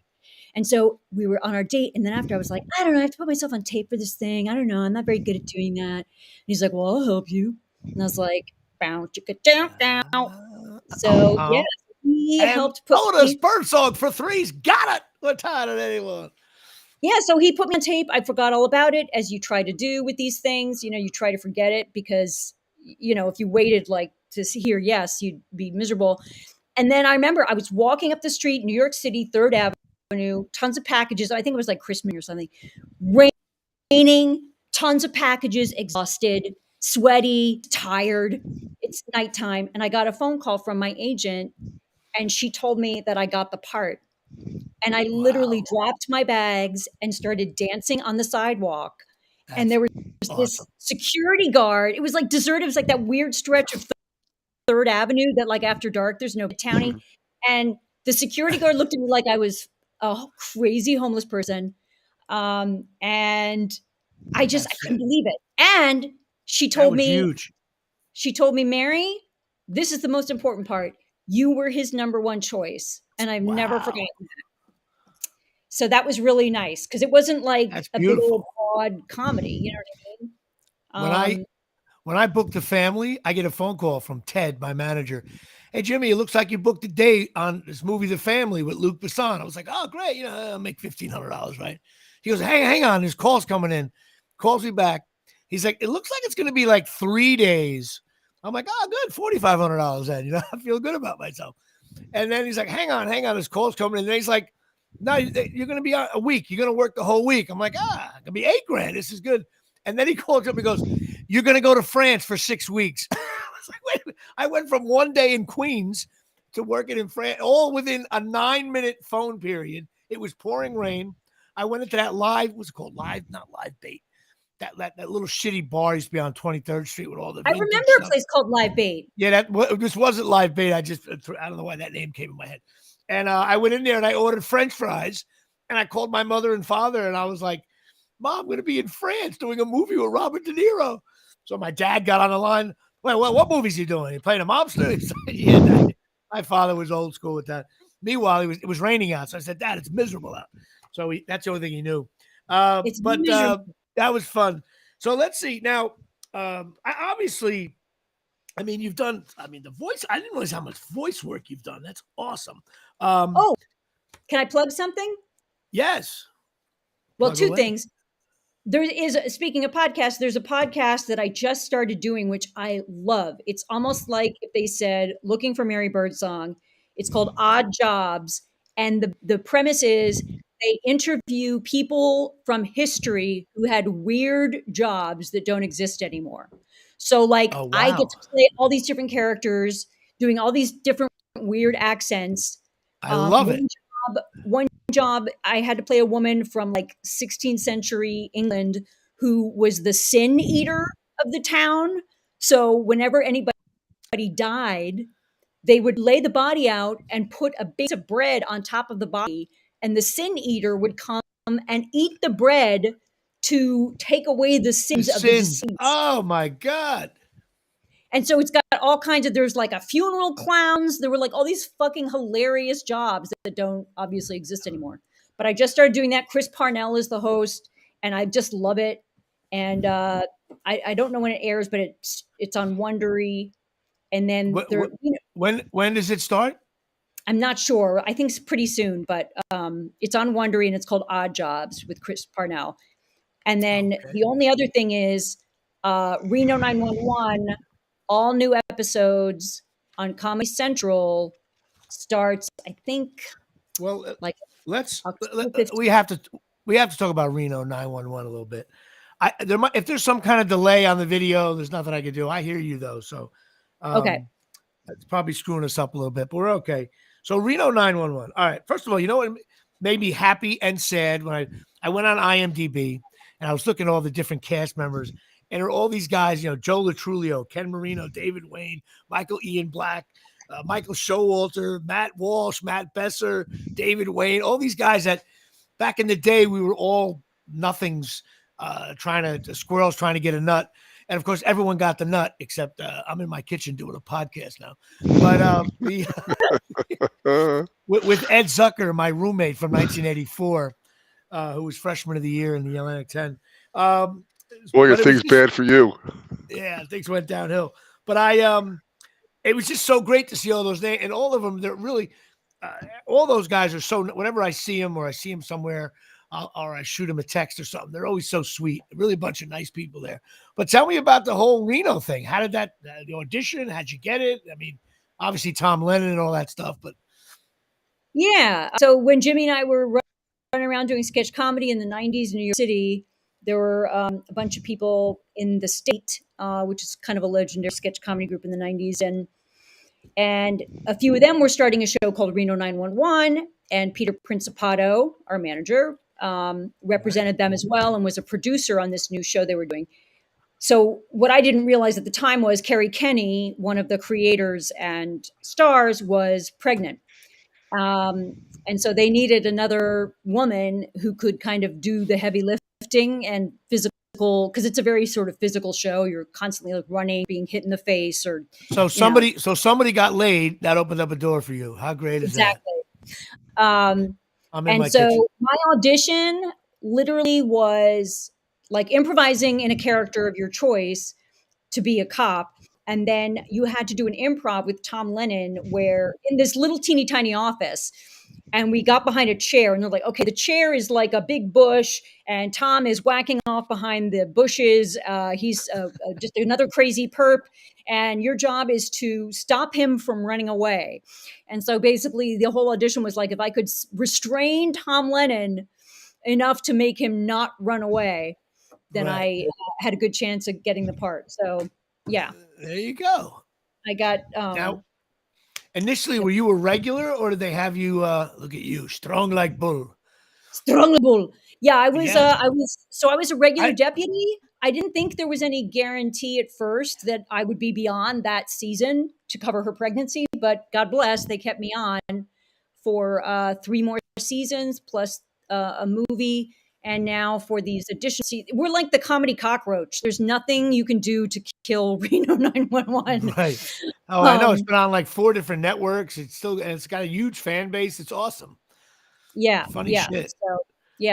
And so we were on our date, and then after I was like, I don't know, I have to put myself on tape for this thing. I don't know, I'm not very good at doing that. And he's like, well, I'll help you. And I was like, bow chicka down. So yeah, he And helped put Otis me. Birdsong for threes. Got it. What time did anyone? Yeah, so he put me on tape. I forgot all about it, as you try to do with these things. You try to forget it because, if you waited like to hear yes, you'd be miserable. And then I remember I was walking up the street, New York City, 3rd Avenue, tons of packages. I think it was like Christmas or something. Raining, tons of packages, exhausted, sweaty, tired. It's nighttime. And I got a phone call from my agent, and she told me that I got the part. And I literally Wow. dropped my bags and started dancing on the sidewalk. And That's there was this awesome. security guard. It was like deserted. It was like that weird stretch of 3rd Avenue that, like, after dark, there's no townie. And the security guard looked at me like I was a crazy homeless person. And I couldn't believe it. And she That told was me, huge. Mary, this is the most important part. You were his number one choice. And I've never forgotten that. So that was really nice because it wasn't like That's a big old beautiful. broad comedy. You know what I mean? When I booked the family, I get a phone call from Ted, my manager. Hey, Jimmy, it looks like you booked a date on this movie, The Family, with Luc Besson. I was like, oh, great. I'll make $1,500, right? He goes, hey, hang on. His call's coming in. Calls me back. He's like, it looks like it's going to be like 3 days. I'm like, oh, good. $4,500 then. I feel good about myself. And then he's like, hang on. His call's coming in. And then he's like, no, you're going to be a week. You're going to work the whole week. I'm like, it's going to be $8,000. This is good. And then he calls up and goes, you're going to go to France for 6 weeks. I was like, wait a minute. I went from one day in Queens to working in France, all within a 9-minute phone period. It was pouring rain. I went into that what's it called? Not Live Bait. That little shitty bar used to be on 23rd Street with all the I vintage remember stuff. a place called Live Bait. Yeah, this wasn't Live Bait. I don't know why that name came in my head. And I went in there and I ordered French fries. And I called my mother and father and I was like, Mom, I'm going to be in France doing a movie with Robert De Niro. So my dad got on the line. Well, what movie's he doing? He playing a mobster? He's like, yeah, Dad. My father was old school with that. Meanwhile, it was raining out. So I said, Dad, it's miserable out. So that's the only thing he knew. But that was fun. So let's see. Now, you've done, the voice. I didn't realize how much voice work you've done. That's awesome. Can I plug something? Yes. Well, two things. Speaking of podcasts, there's a podcast that I just started doing, which I love. It's almost like if they said, looking for Mary Birdsong. It's called Odd Jobs. And the premise is they interview people from history who had weird jobs that don't exist anline. So I get to play all these different characters doing all these different weird accents. I love it. One job, I had to play a woman from 16th century England who was the sin eater of the town. So whenever anybody died, they would lay the body out and put a piece of bread on top of the body, and the sin eater would come and eat the bread to take away the sins of the deceased. Oh my God. And so it's got all kinds of, there's a funeral clowns. There were all these fucking hilarious jobs that don't obviously exist anymore. But I just started doing that. Chris Parnell is the host, and I just love it. And I don't know when it airs, but it's on Wondery. And then when does it start? I'm not sure. I think it's pretty soon, but it's on Wondery, and it's called Odd Jobs with Chris Parnell. And then the only other thing is Reno 911. All new episodes on Comedy Central starts, I think. Well, we have to talk about Reno 911 a little bit. If there's some kind of delay on the video, there's nothing I can do. I hear you though, so okay, it's probably screwing us up a little bit, but we're okay. So Reno 911. All right. First of all, you know what made me happy and sad when I went on IMDb and I was looking at all the different cast members. And there are all these guys, Joe Latrulio, Ken Marino, David Wayne, Michael Ian Black, Michael Showalter, Matt Walsh, Matt Besser, David Wayne, all these guys that back in the day, we were all nothings squirrels trying to get a nut. And of course, everyone got the nut, except I'm in my kitchen doing a podcast now. But with Ed Zucker, my roommate from 1984, who was freshman of the year in the Atlantic 10. Boy, are things bad for you. Yeah, things went downhill. But I it was just so great to see all those names and all of them. They're really, all those guys are so. Whenever I see them or I see them somewhere, or I shoot them a text or something, they're always so sweet. Really, a bunch of nice people there. But tell me about the whole Reno thing. How did that the audition? How'd you get it? I mean, obviously Tom Lennon and all that stuff, but yeah. So when Jimmy and I were running around doing sketch comedy in the '90s in New York City, there were a bunch of people in the State, which is kind of a legendary sketch comedy group in the '90s, and a few of them were starting a show called Reno 911, and Peter Principato, our manager, represented them as well and was a producer on this new show they were doing. So what I didn't realize at the time was Carrie Kenny, one of the creators and stars, was pregnant. And so they needed another woman who could kind of do the heavy lifting and physical, because it's a very sort of physical show. You're constantly like running, being hit in the face, or somebody got laid. That opened up a door for you. How great is that? Exactly. And so kitchen. my audition literally was like improvising in a character of your choice to be a cop. And then you had to do an improv with Tom Lennon, where in this little teeny tiny office, and we got behind a chair, and they're like, okay, the chair is like a big bush, and Tom is whacking off behind the bushes. He's just another crazy perp, and your job is to stop him from running away. And so basically the whole audition was like, if I could restrain Tom Lennon enough to make him not run away, then I had a good chance of getting the part. So yeah. There you go. I got now. Initially, were you a regular, or did they have you? Look at you, strong like bull. Strong like bull. Yeah, I was. Yeah. I was a regular deputy. I didn't think there was any guarantee at first that I would be beyond that season to cover her pregnancy, but God bless, they kept me on for 3 more seasons plus a movie. And now for these additional seasons, we're like the comedy cockroach. There's nothing you can do to kill Reno 911. Right. Oh, I know. It's been on like 4 different networks. It's got a huge fan base. It's awesome. Yeah. Funny shit.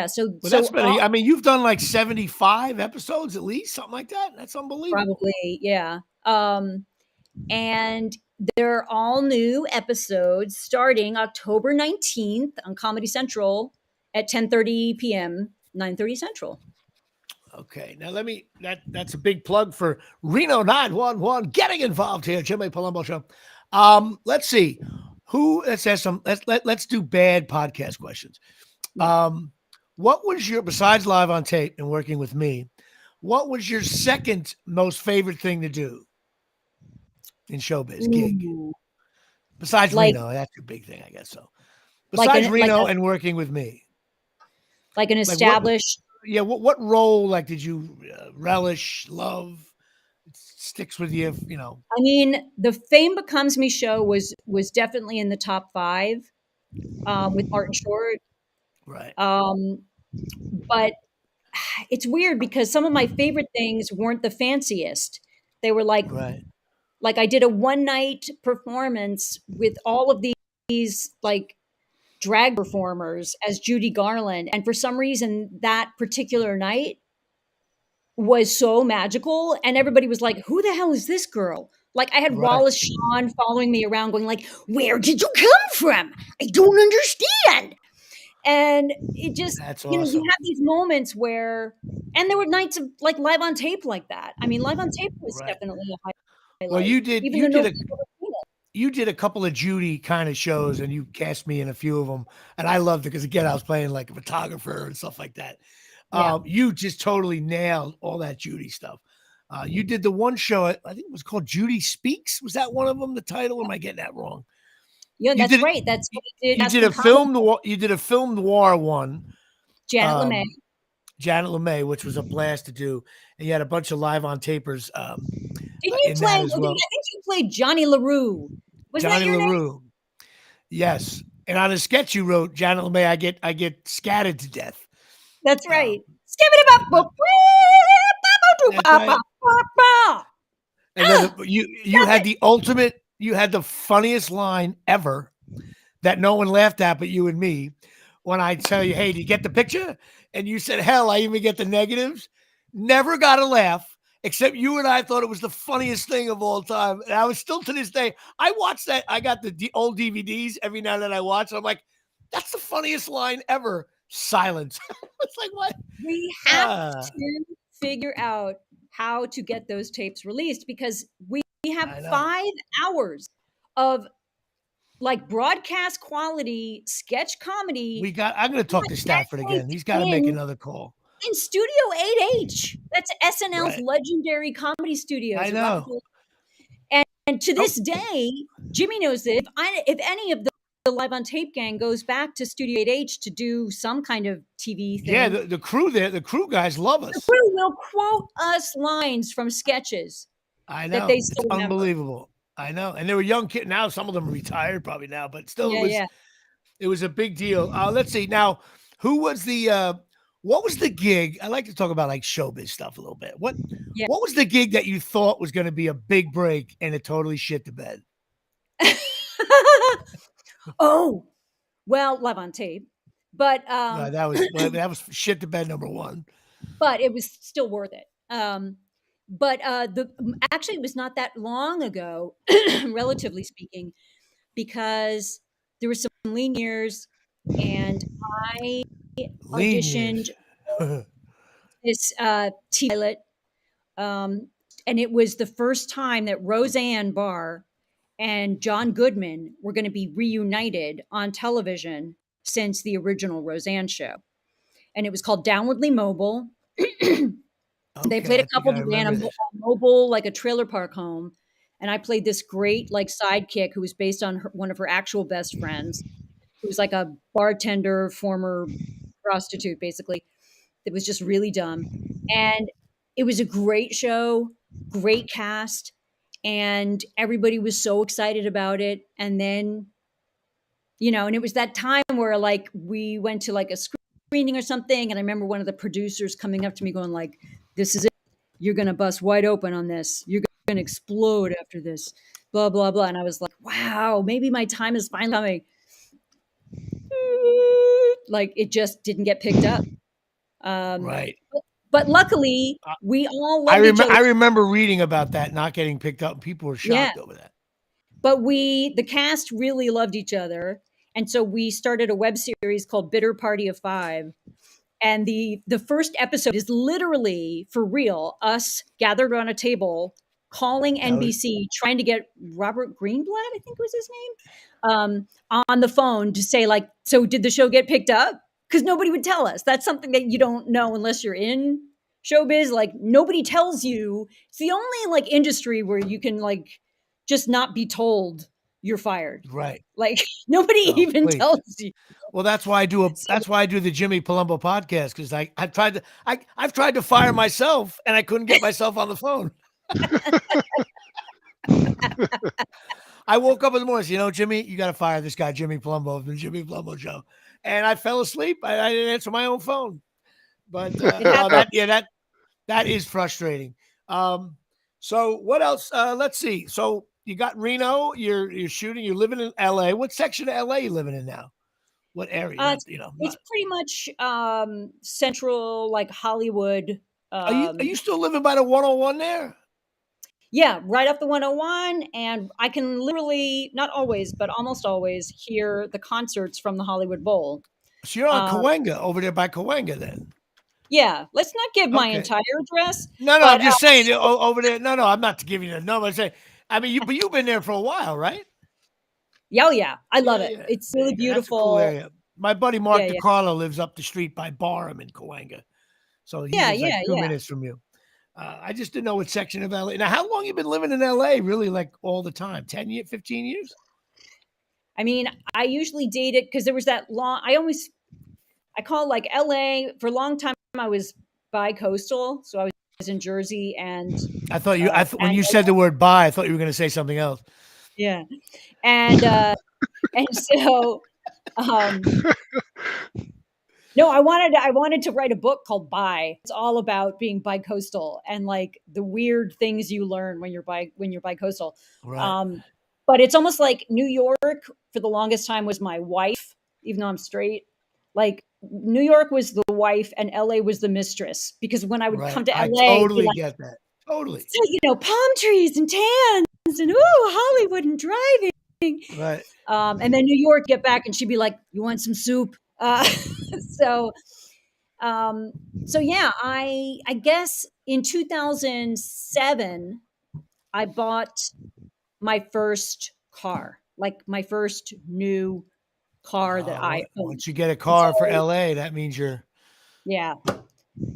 So that's been, I mean, you've done like 75 episodes at least, something like that. That's unbelievable. Probably. Yeah. And they're all new episodes starting October 19th on Comedy Central at 10:30 p.m., 9:30 Central. Okay, now that's a big plug for Reno 911 getting involved here, Jimmy Palumbo Show. Let's see. Let's do bad podcast questions. What was your, besides live on tape and working with me, what was your second most favorite thing to do in showbiz gig? Besides Reno, that's your big thing, I guess so. Besides Reno and working with me. Like an established. What role did you relish, love? It sticks with you, you know. I mean, the Fame Becomes Me show was definitely in the top 5 with Martin Short. Right. But it's weird because some of my favorite things weren't the fanciest. They were like I did a one night performance with all of these like drag performers as Judy Garland. And for some reason, that particular night was so magical. And everybody was like, who the hell is this girl? Like I had Wallace Shawn following me around going like, where did you come from? I don't understand. And it just, that's you know, awesome. you have these moments where, and there were nights of like live on tape like that. I mean, live on tape was definitely a highlight. Well, you did a couple of Judy kind of shows and you cast me in a few of them. And I loved it because, again, I was playing like a photographer and stuff like that. You just totally nailed all that Judy stuff. You did the one show, I think it was called Judy Speaks. Was that one of them, the title? Or am I getting that wrong? Yeah, that's right. That's what we did. You did a film noir one. Janet LeMay. Janet LeMay, which was a blast to do. And you had a bunch of live on tapers. Did you play? I think you played Johnny LaRue. Was Johnny that your LaRue. name? Yes. And on a sketch you wrote, Janet LeMay, I get scattered to death. That's right. And then you had the ultimate, you had the funniest line ever that no one laughed at but you and me. When I tell you, hey, do you get the picture? And you said, hell, I even get the negatives. Never got a laugh. except you and I thought it was the funniest thing of all time. And I was still to this day, I watch that. I got the old DVDs every now and then I watch. I'm like, that's the funniest line ever. Silence. It's like, what? We have to figure out how to get those tapes released because we have 5 hours of like broadcast quality sketch comedy. I'm going to talk to Stafford again. He's got to make another call. In Studio 8H. That's SNL's legendary comedy studios. I know. And to this day, Jimmy knows that if any of the Live on Tape gang goes back to Studio 8H to do some kind of TV thing. Yeah, the crew there, the crew guys love us. The crew will quote us lines from sketches. I know. That they still it's unbelievable. I know. And they were young kids. Now some of them are retired probably now, but still it was a big deal. Let's see. Now, who was what was the gig? I like to talk about like showbiz stuff a little bit. What was the gig that you thought was going to be a big break and it totally shit the bed? Oh, well, Live on Tape, but that was shit the bed number 1. But it was still worth it. But actually, it was not that long ago, relatively speaking, because there were some lean years, and I auditioned this TV pilot, and it was the first time that Roseanne Barr and John Goodman were going to be reunited on television since the original Roseanne show. And it was called Downwardly Mobile. They played a couple that ran a mobile, like a trailer park home. And I played this great like sidekick who was based on one of her actual best friends. Who was like a bartender, former prostitute, basically. It was just really dumb. And it was a great show, great cast. And everybody was so excited about it. And then, and it was that time where like we went to like a screening or something. And I remember one of the producers coming up to me going like, this is it. You're going to bust wide open on this. You're going to explode after this, blah, blah, blah. And I was like, wow, maybe my time is finally coming. Like it just didn't get picked up. Right. But luckily, we all loved each other. I remember reading about that not getting picked up. People were shocked over that. But the cast really loved each other. And so we started a web series called Bitter Party of 5. And the first episode is literally, for real, us gathered around a table, calling NBC, trying to get Robert Greenblatt, I think was his name, on the phone to say like, so did the show get picked up? Because nobody would tell us. That's something that you don't know unless you're in showbiz. Like nobody tells you. It's the only like industry where you can like just not be told you're fired. Right. Like nobody even tells you. Well, that's why I do the Jimmy Palumbo podcast because I've tried to fire myself and I couldn't get myself on the phone. I woke up in the morning, and said, Jimmy, you got to fire this guy, Jimmy Palumbo of the Jimmy Palumbo Show. And I fell asleep. I didn't answer my own phone. But that is frustrating. So what else? Let's see. So you got Reno. You're shooting. You're living in L.A. What section of L.A. you living in now? What area? It's pretty much central, like Hollywood. Are you still living by the 101 there? Yeah, right off the 101. And I can literally, not always, but almost always hear the concerts from the Hollywood Bowl. So you're on Cahuenga, over there by Cahuenga then? Yeah, let's not give my entire address. No, I'm just saying over there. No, I'm not giving you a number. I'm saying, but you've been there for a while, right? Yeah. I love it. It's really beautiful. That's a cool area. My buddy Mark DiCarlo lives up the street by Barham in Cahuenga. So he's like 2 minutes from you. I just didn't know what section of LA. Now, how long you been living in LA? Really, like all the time? 10 years, 15 years? I mean, I usually date it because there was that long. I call like LA for a long time. I was bi-coastal, so I was in Jersey, and I thought you. When you said the word "bi," I thought you were going to say something else. Yeah, and so. No, I wanted to write a book called Bi. It's all about being bi-coastal and like the weird things you learn when you're bi-coastal. Right. But it's almost like New York for the longest time was my wife, even though I'm straight. Like New York was the wife and LA was the mistress. Because when I would come to LA, I totally get that. Totally. So, palm trees and tans and Hollywood and driving. Right. And then New York, get back, and she'd be like, "You want some soup?" So, yeah, I guess in 2007, I bought my first car, like my first new car that I owned. Once you get a car for LA, that means you're. Yeah.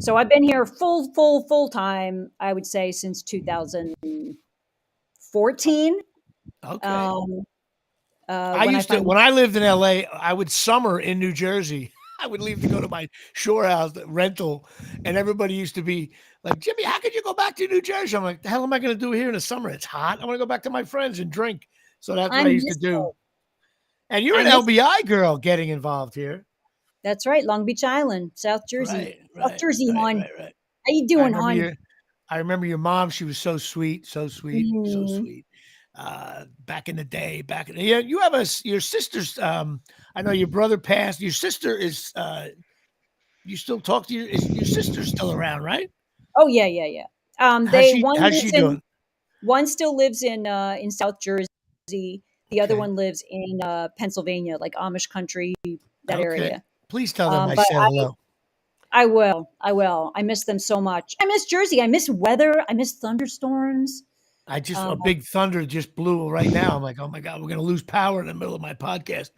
So I've been here full time, I would say, since 2014. Okay. When I lived in LA, I would summer in New Jersey. I would leave to go to my shore house rental, and everybody used to be like, "Jimmy, how could you go back to New Jersey?" I'm like, "The hell am I going to do here in the summer? It's hot. I want to go back to my friends and drink." So that's what I used to do. And you're an LBI girl getting involved here. That's right, Long Beach Island, South Jersey. South Jersey, hon. Right. How you doing, hon? I remember your mom. She was so sweet, so sweet, so sweet. Back in the day, you have your sister's. I know your brother passed. Your sister is. You still talk to your sister's still around, right? Oh yeah. How's she doing? One still lives in South Jersey. The other one lives in Pennsylvania, like Amish country, that area. Please tell them I said hello. I will. I miss them so much. I miss Jersey. I miss weather. I miss thunderstorms. A big thunder just blew right now. I'm like, oh my God, we're going to lose power in the middle of my podcast.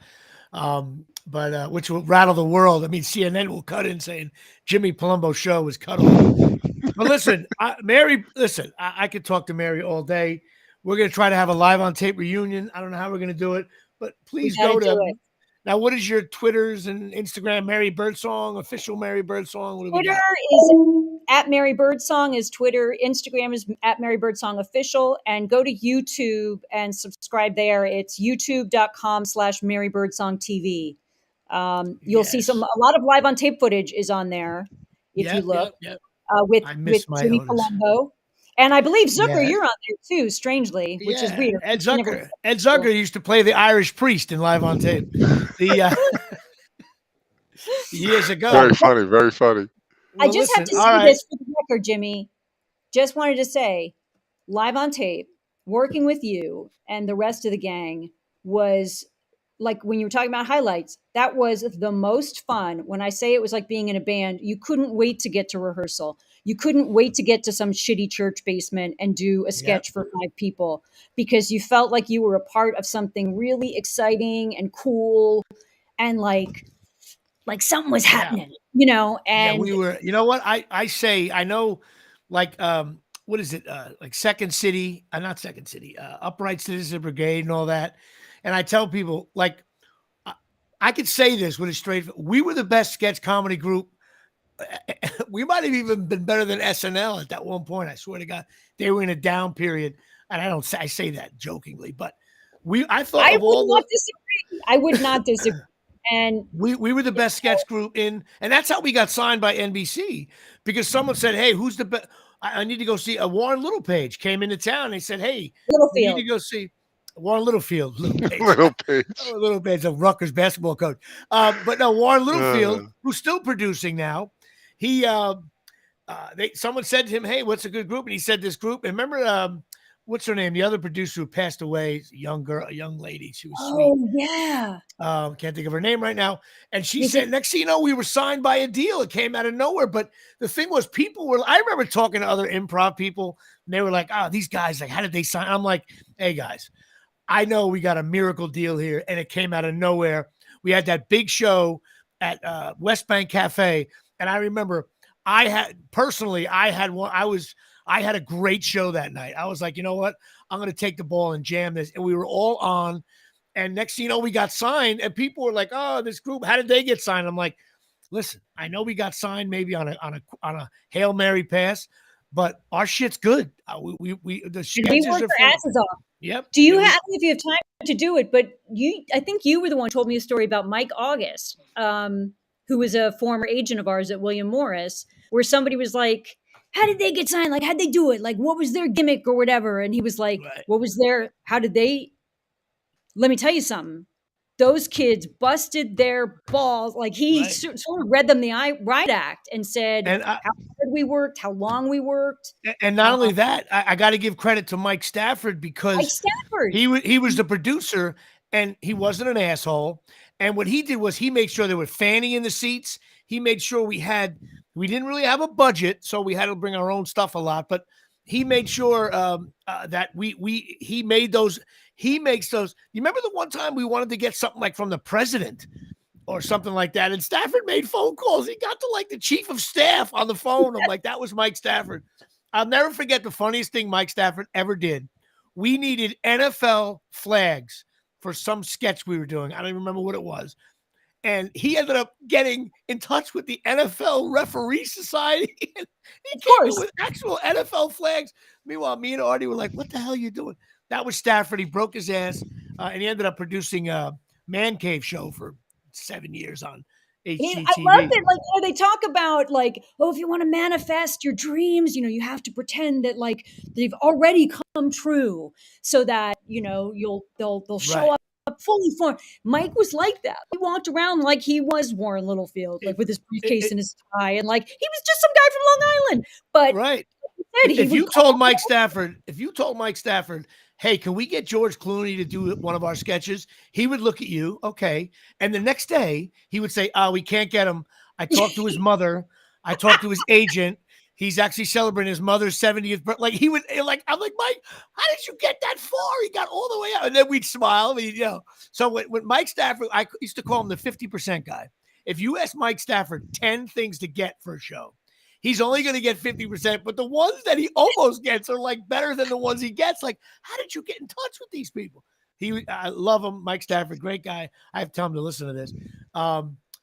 But which will rattle the world. I mean, CNN will cut in saying Jimmy Palumbo show was cut off. But listen, Mary, I could talk to Mary all day. We're going to try to have a live on tape reunion. I don't know how we're going to do it, but please go to it. Now, what is your Twitters and Instagram? Mary Birdsong, official Mary Birdsong. Twitter is at Mary Birdsong is Twitter. Instagram is at Mary Birdsong official. And go to YouTube and subscribe there. It's youtube.com/Mary Birdsong TV. You'll see a lot of live on tape footage is on there if you look. With Jimmy Palumbo. And I believe Zucker, you're on there too, strangely, which is weird. Ed Zucker used to play the Irish priest in Live on Tape years ago. Very funny, very funny. Well, I just have to say this for the record, Jimmy. Just wanted to say, Live on Tape, working with you and the rest of the gang was like when you were talking about highlights, that was the most fun. When I say it was like being in a band, you couldn't wait to get to rehearsal. You couldn't wait to get to some shitty church basement and do a sketch for 5 people because you felt like you were a part of something really exciting and cool and like something was happening, and we were, you know what I say, I know like, what is it? Like Second City, not Second City, Upright Citizen Brigade and all that. And I tell people, like, I could say this with a straight. We were the best sketch comedy group. We might have even been better than SNL at that one point. I swear to God, they were in a down period, and I say that jokingly, but I would not disagree. And we were the best sketch group and that's how we got signed by NBC because someone said, "Hey, who's the best? I need to go see." Warren Littlepage came into town. And they said, "Hey, we need to go see." Warren Littlefield, Littlepage, a Rutgers basketball coach. But no, Warren Littlefield, who's still producing now, someone said to him, "Hey, what's a good group?" And he said, "This group." And remember, what's her name? The other producer who passed away, a young lady. She was sweet. Oh yeah. Can't think of her name right now. And she said, next thing you know, we were signed by a deal. It came out of nowhere. But the thing was, I remember talking to other improv people, and they were like, "Oh, these guys, like, how did they sign?" I'm like, "Hey guys, I know we got a miracle deal here, and it came out of nowhere." We had that big show at West Bank Cafe, and I remember I had a great show that night. I was like, you know what? I'm going to take the ball and jam this, and we were all on. And next thing you know, we got signed, and people were like, "Oh, this group, how did they get signed?" I'm like, "Listen, I know we got signed maybe on a Hail Mary pass, but our shit's good. We worked our asses off." Yep. Do you have, if you have time to do it, but I think you were the one who told me a story about Mike August, who was a former agent of ours at William Morris, where somebody was like, "How did they get signed? Like, how'd they do it? Like, what was their gimmick or whatever?" And he was like, "What was their, how did they, let me tell you something. those kids busted their balls. Like he sort of read them the riot act and said And how hard we worked, how long we worked. And not only that, I got to give credit to Mike Stafford because he was the producer and he wasn't an asshole. And what he did was he made sure there was fanning in the seats. He made sure we didn't really have a budget, so we had to bring our own stuff a lot. But he made sure that he makes those. You remember the one time we wanted to get something like from the president or something like that, and Stafford made phone calls. He got to like the chief of staff on the phone. I'm like, that was Mike Stafford. I'll never forget the funniest thing Mike Stafford ever did. We needed NFL flags for some sketch we were doing. I don't even remember what it was. And he ended up getting in touch with the NFL Referee Society. He came in with actual NFL flags. Meanwhile, me and Artie were like, what the hell are you doing? That was Stafford. He broke his ass, and he ended up producing a Man Cave show for 7 years on HGTV. I love it. Like, they talk about like, oh, if you want to manifest your dreams, you have to pretend that like they've already come true, so that they'll show up fully formed. Mike was like that. He walked around like he was Warren Littlefield, like with his briefcase and his tie, and like he was just some guy from Long Island. But if you told Mike Stafford, hey, can we get George Clooney to do one of our sketches? He would look at you, okay. And the next day, he would say, we can't get him. I talked to his mother. I talked to his agent. He's actually celebrating his mother's 70th birthday. Like, I'm like, Mike, how did you get that far? He got all the way out. And then we'd smile. So when Mike Stafford, I used to call him the 50% guy. If you ask Mike Stafford 10 things to get for a show, he's only going to get 50%, but the ones that he almost gets are like better than the ones he gets. Like, how did you get in touch with these people? I love him. Mike Stafford, great guy. I have to tell him to listen to this.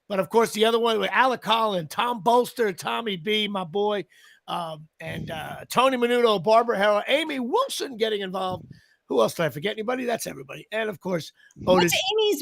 But of course, the other one with Alec Collin, Tom Bolster, Tommy B, my boy, and Tony Menudo, Barbara Harrell, Amy Wilson getting involved. Who else did I forget? Anybody? That's everybody. And of course, Otis.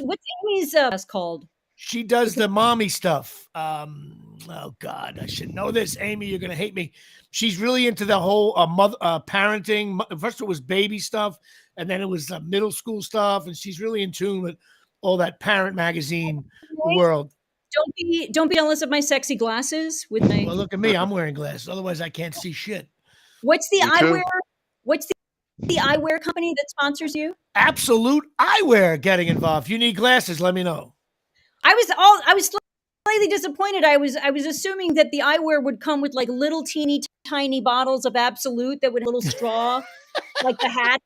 What's Amy's called? She does the mommy stuff. Oh God, I should know this. Amy, you're gonna hate me. She's really into the whole parenting. First it was baby stuff, and then it was middle school stuff, and she's really in tune with all that parent magazine world. Don't be jealous of my sexy glasses with my. Well, look at me. I'm wearing glasses. Otherwise, I can't see shit. What's the eyewear? What's the eyewear company that sponsors you? Absolute Eyewear getting involved. If you need glasses, let me know. I was slightly disappointed. I was assuming that the eyewear would come with like little teeny tiny bottles of Absolute that would have a little straw, like the hats.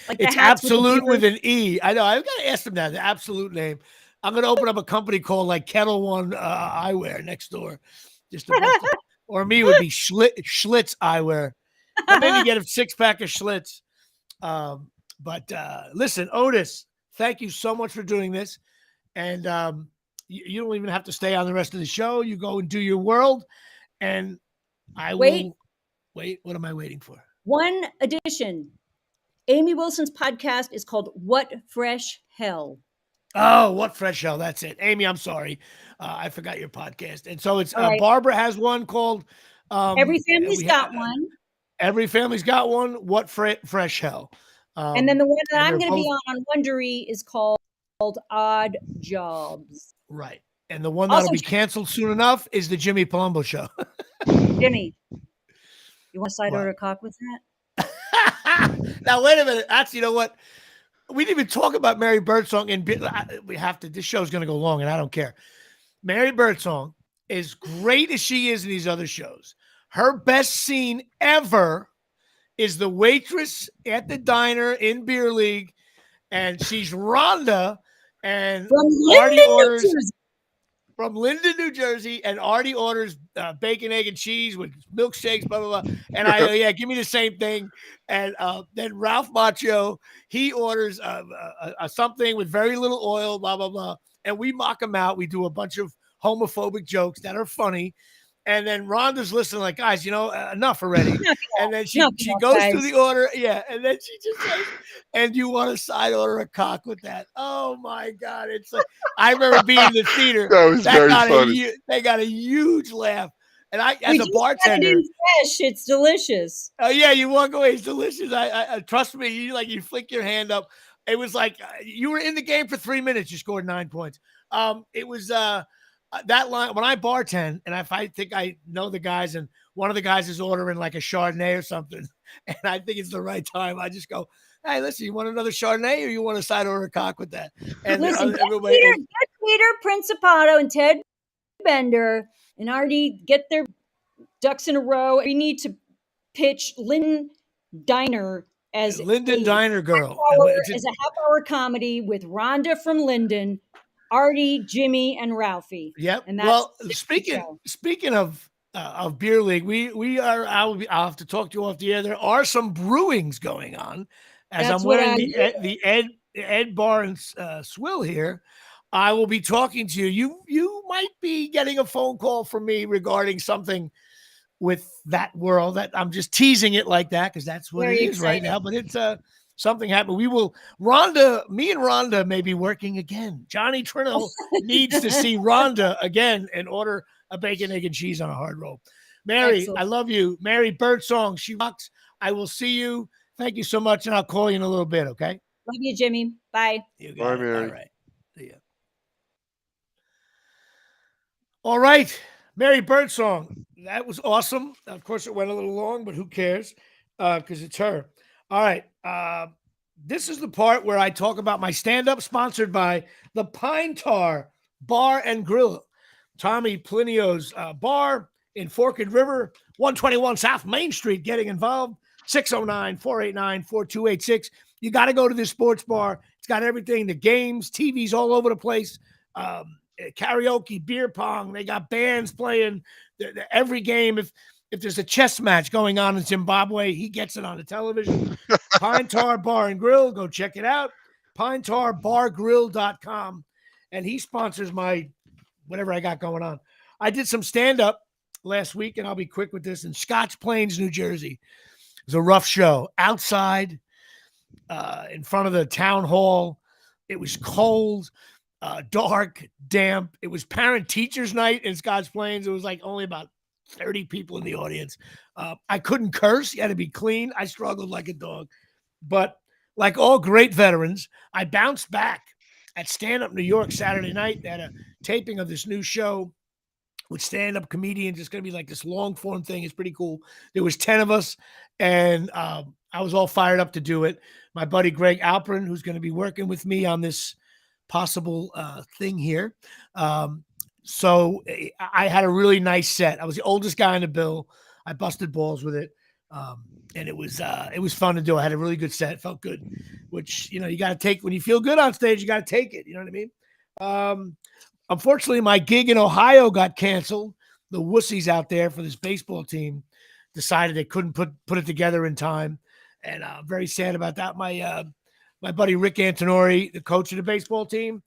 Like it's Absolute with an E. I know. I've got to ask them that. The Absolute name. I'm going to open up a company called like Kettle One Eyewear next door. Or me would be Schlitz Eyewear. Maybe get a 6-pack of Schlitz. But listen, Otis, thank you so much for doing this. And you don't even have to stay on the rest of the show. You go and do your world. And I will wait. What am I waiting for? One addition. Amy Wilson's podcast is called What Fresh Hell. Oh, What Fresh Hell. That's it. Amy, I'm sorry. I forgot your podcast. And so it's Barbara has one called Every Family's Got One. Every Family's Got One. What Fresh Hell. And then the one that I'm going to be on Wondery is called Odd Jobs. Right. And the one that'll be canceled soon enough is the Jimmy Palumbo Show. Jimmy, you want to side order a cock with that? Now, wait a minute. Actually, you know what? We didn't even talk about Mary Birdsong, and we have to. This show's going to go long, and I don't care. Mary Birdsong, as great as she is in these other shows, her best scene ever is the waitress at the diner in Beer League, and she's Rhonda, and Artie orders from Linden, New Jersey, and Artie orders bacon, egg, and cheese with milkshakes, blah, blah, blah. And I go, yeah, give me the same thing. And then Ralph Macchio, he orders something with very little oil, blah, blah, blah. And we mock him out. We do a bunch of homophobic jokes that are funny. And then Rhonda's listening like, guys, enough already. And then she goes through the order. Yeah. And then she just says, and you want to side order a cock with that. Oh my God. It's like, I remember being in the theater. That was very funny. They got a huge laugh. And I, as a bartender, fresh, it's delicious. Oh yeah. You walk away. It's delicious. I trust me. You flick your hand up. It was like you were in the game for 3 minutes. You scored 9 points. It was that line when I bartend, and if I think I know the guys, and one of the guys is ordering like a Chardonnay or something, and I think it's the right time, I just go, "Hey, listen, you want another Chardonnay, or you want a side order cock with that?" And Listen, everybody, get Peter Principato and Ted Bender and Artie get their ducks in a row. We need to pitch Linden Diner as Linden Diner Girl. as a half-hour comedy with Rhonda from Linden, Artie, Jimmy, and Ralphie. Yep. And that's Well, speaking of beer league, I'll have to talk to you off the air. There are some brewings going on as That's I'm wearing the Ed Bar and Swill here. I will be talking to you. You might be getting a phone call from me regarding something with that world. That I'm just teasing it like that because that's what it is right now. But it's something happened. Me and Rhonda may be working again. Johnny Trino needs to see Rhonda again and order a bacon, egg, and cheese on a hard roll. Mary, excellent. I love you. Mary Birdsong, she rocks. I will see you. Thank you so much, and I'll call you in a little bit, okay? Love you, Jimmy. Bye. You got Bye, it. Mary. All right. See ya. All right. Mary Birdsong. That was awesome. Of course, it went a little long, but who cares? Because it's her. All right. This is the part where I talk about my stand-up, sponsored by the Pine Tar Bar and Grill. Tommy Plinio's bar in Forked River, 121 South Main Street. Getting involved, 609-489-4286. You got to go to this sports bar. It's got everything, the games, TVs all over the place, karaoke, beer pong. They got bands playing every game. If there's a chess match going on in Zimbabwe, he gets it on the television. Pine Tar Bar and Grill. Go check it out. PineTarBarGrill.com. And he sponsors my whatever I got going on. I did some stand-up last week, and I'll be quick with this, in Scotch Plains, New Jersey. It was a rough show. Outside, in front of the town hall. It was cold, dark, damp. It was parent-teachers night in Scotch Plains. It was like only about 30 people in the audience. I couldn't curse. You had to be clean. I struggled like a dog. But like all great veterans, I bounced back at Stand Up New York Saturday night. They had a taping of this new show with stand-up comedians. It's going to be like this long-form thing. It's pretty cool. There was 10 of us, and I was all fired up to do it. My buddy Greg Alperin, who's going to be working with me on this possible thing here. So I had a really nice set. I was the oldest guy in the bill. I busted balls with it. And it was fun to do. I had a really good set. It felt good, which, you got to take when you feel good on stage, you got to take it. You know what I mean? Unfortunately, my gig in Ohio got canceled. The wussies out there for this baseball team decided they couldn't put it together in time. And I'm very sad about that. My buddy Rick Antonori, the coach of the baseball team,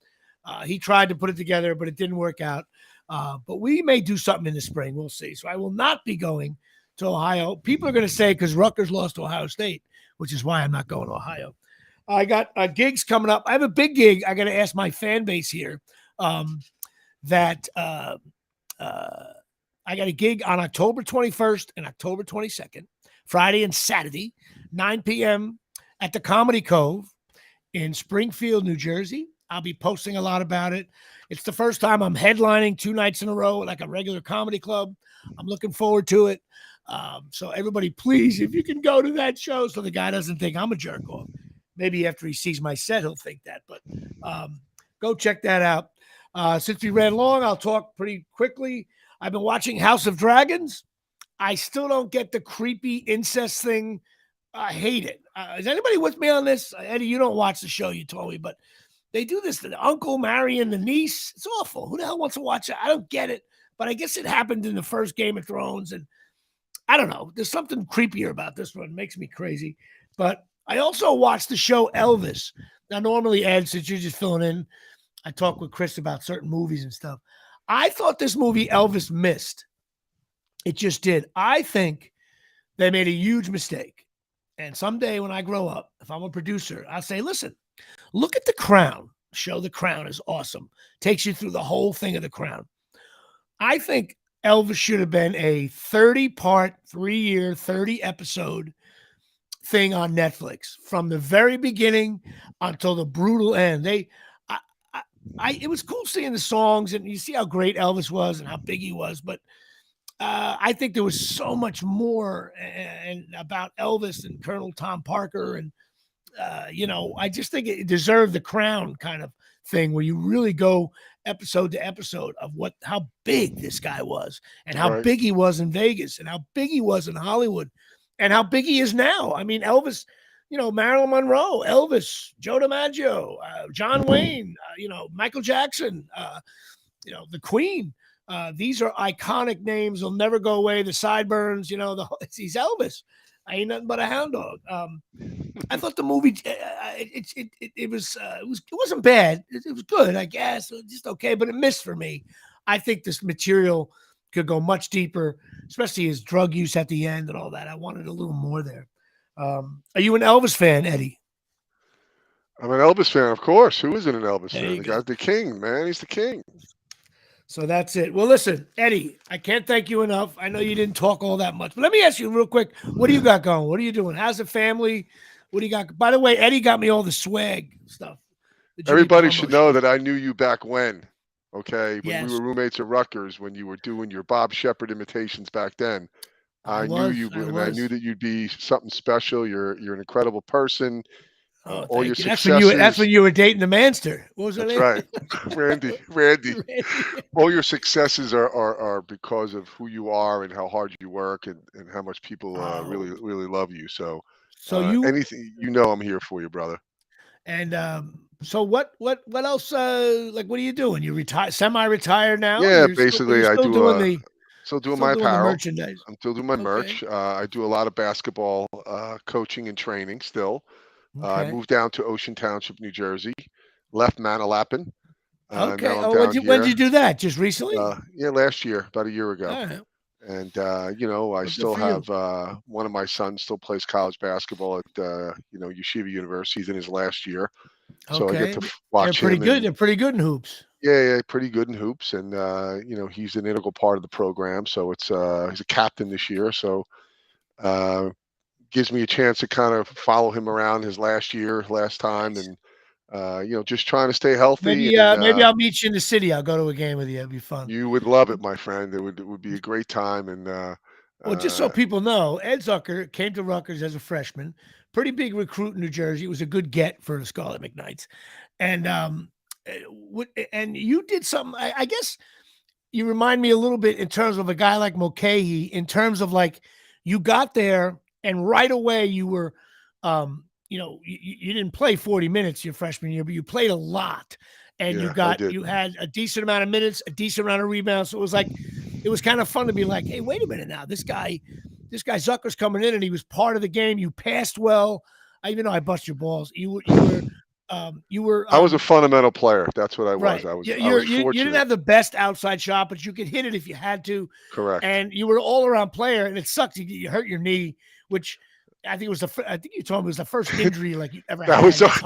he tried to put it together, but it didn't work out. But we may do something in the spring. We'll see. So I will not be going to Ohio. People are going to say because Rutgers lost to Ohio State, which is why I'm not going to Ohio. I got gigs coming up. I have a big gig. I got to ask my fan base here that I got a gig on October 21st and October 22nd, Friday and Saturday, 9 p.m. at the Comedy Cove in Springfield, New Jersey. I'll be posting a lot about it. It's the first time I'm headlining 2 nights in a row, like a regular comedy club. I'm looking forward to it. So everybody, please, if you can go to that show so the guy doesn't think I'm a jerk off. Maybe after he sees my set, he'll think that. But go check that out. Since we ran long, I'll talk pretty quickly. I've been watching House of Dragons. I still don't get the creepy incest thing. I hate it. Is anybody with me on this? Eddie, you don't watch the show, you told me, but they do this to the uncle marrying the niece. It's awful. Who the hell wants to watch it? I don't get it. But I guess it happened in the first Game of Thrones. And I don't know. There's something creepier about this one. It makes me crazy. But I also watched the show Elvis. Now, normally, Ed, since you're just filling in, I talk with Chris about certain movies and stuff. I thought this movie Elvis missed. It just did. I think they made a huge mistake. And someday when I grow up, if I'm a producer, I'll say, listen, look at The Crown. Show The Crown is awesome. Takes you through the whole thing of The Crown. I think Elvis should have been a 30-part, 3-year, 30-episode thing on Netflix from the very beginning until the brutal end. It was cool seeing the songs, and you see how great Elvis was and how big he was, but I think there was so much more and about Elvis and Colonel Tom Parker, and I just think it deserved the crown kind of thing where you really go episode to episode of how big this guy was, and how big he was in Vegas, and how big he was in Hollywood, and how big he is now. I mean, Elvis, Marilyn Monroe, Elvis, Joe DiMaggio, John Wayne, Michael Jackson, the Queen. These are iconic names. They'll never go away. The sideburns, he's Elvis. I ain't nothing but a hound dog. I thought the movie, it wasn't bad. It was good, I guess. It was just okay, but it missed for me. I think this material could go much deeper, especially his drug use at the end and all that. I wanted a little more there. Are you an Elvis fan, Eddie? I'm an Elvis fan, of course. Who isn't an Elvis fan? The guy's the king, man. He's the king. So that's it. Well, listen, Eddie, I can't thank you enough. I know you didn't talk all that much, but let me ask you real quick. What do you got going? What are you doing? How's the family? What do you got? By the way, Eddie got me all the swag stuff. Everybody should know that I knew you back when, okay? When Yes. we were roommates at Rutgers, when you were doing your Bob Shepard imitations back then. I knew you, and I knew that you'd be something special. You're an incredible person. All your successes. That's when you were dating the Manster. What was that name? Right. Randy. All your successes are because of who you are and how hard you work and how much people really love you. So anything, I'm here for you, brother. And so what else? Like, what are you doing? You semi-retired now? Yeah, basically, I do. Still doing my apparel. Merchandise. I'm still doing my merch. I do a lot of basketball coaching and training still. I moved down to Ocean Township, New Jersey. Left Manalapan. Okay. When did you do that? Just recently? Yeah, last year, about a year ago. Right. And I still have one of my sons still plays college basketball at Yeshiva University. He's in his last year, so I get to watch him. They're pretty good in hoops. Yeah, pretty good in hoops, and he's an integral part of the program. So it's he's a captain this year, so gives me a chance to kind of follow him around his last time, and just trying to stay healthy. Maybe I'll meet you in the city. I'll go to a game with you. It'd be fun. You would love it, my friend. It would be a great time. And well, just so people know, Ed Zucker came to Rutgers as a freshman. Pretty big recruit in New Jersey. It was a good get for the Scarlet McKnights, and you did something. I guess you remind me a little bit in terms of a guy like Mulcahy. In terms of like you got there and right away you were. You didn't play 40 minutes your freshman year, but you played a lot, and you had a decent amount of minutes, a decent amount of rebounds. So it was kind of fun to be like, hey, wait a minute now, this guy Zucker's coming in, and he was part of the game. You passed well. Even though I bust your balls, you were. I was a fundamental player. That's what I was. Right. I was You fortunate. didn't have the best outside shot, but you could hit it if you had to. Correct. And you were an all-around player, and it sucked. You hurt your knee, which. I think you told me it was the first injury like you ever had.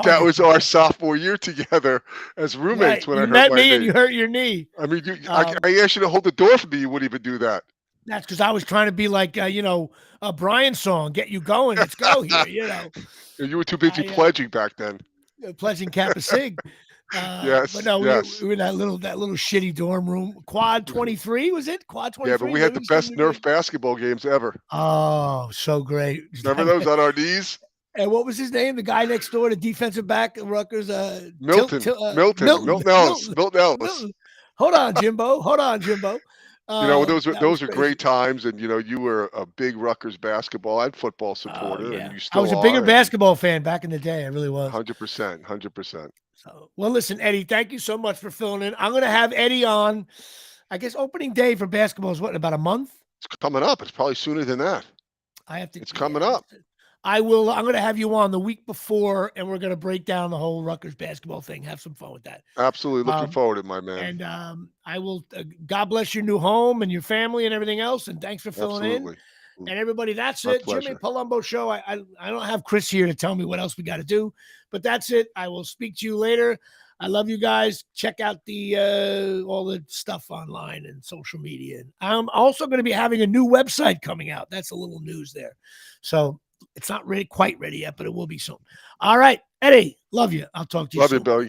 That was our sophomore year together as roommates when I hurt my knee. You met me and you hurt your knee. I mean, I asked you to hold the door for me. You wouldn't even do that. That's because I was trying to be like, a Brian song, get you going. Let's go here. You were too busy pledging back then. Pledging Kappa Sig. Yes. But no, we were in that little shitty dorm room. Quad 23 was it? Quad 23. Yeah, but we had the best Nerf basketball games ever. Oh, so great! Remember those on our knees? And what was his name? The guy next door, the defensive back at Rutgers. Milton Ellis. Hold on, Jimbo. Those are great times, and you were a big Rutgers basketball and football supporter, and you still I was a bigger basketball fan back in the day. I really was. 100%. So, well, listen, Eddie, thank you so much for filling in. I'm going to have Eddie on. I guess opening day for basketball is what, in about a month? It's coming up. It's probably sooner than that. It's coming up. I'm going to have you on the week before, and we're going to break down the whole Rutgers basketball thing. Have some fun with that. Absolutely. Looking forward to it, my man. And I will, God bless your new home and your family and everything else. And thanks for filling in. And everybody, that's it. Jimmy Palumbo Show. I don't have Chris here to tell me what else we got to do, but that's it. I will speak to you later. I love you guys. Check out the all the stuff online and social media. And I'm also going to be having a new website coming out. That's a little news there. So It's not quite ready yet, but it will be soon. All right, Eddie, love you. I'll talk to you Love soon. you, Billy.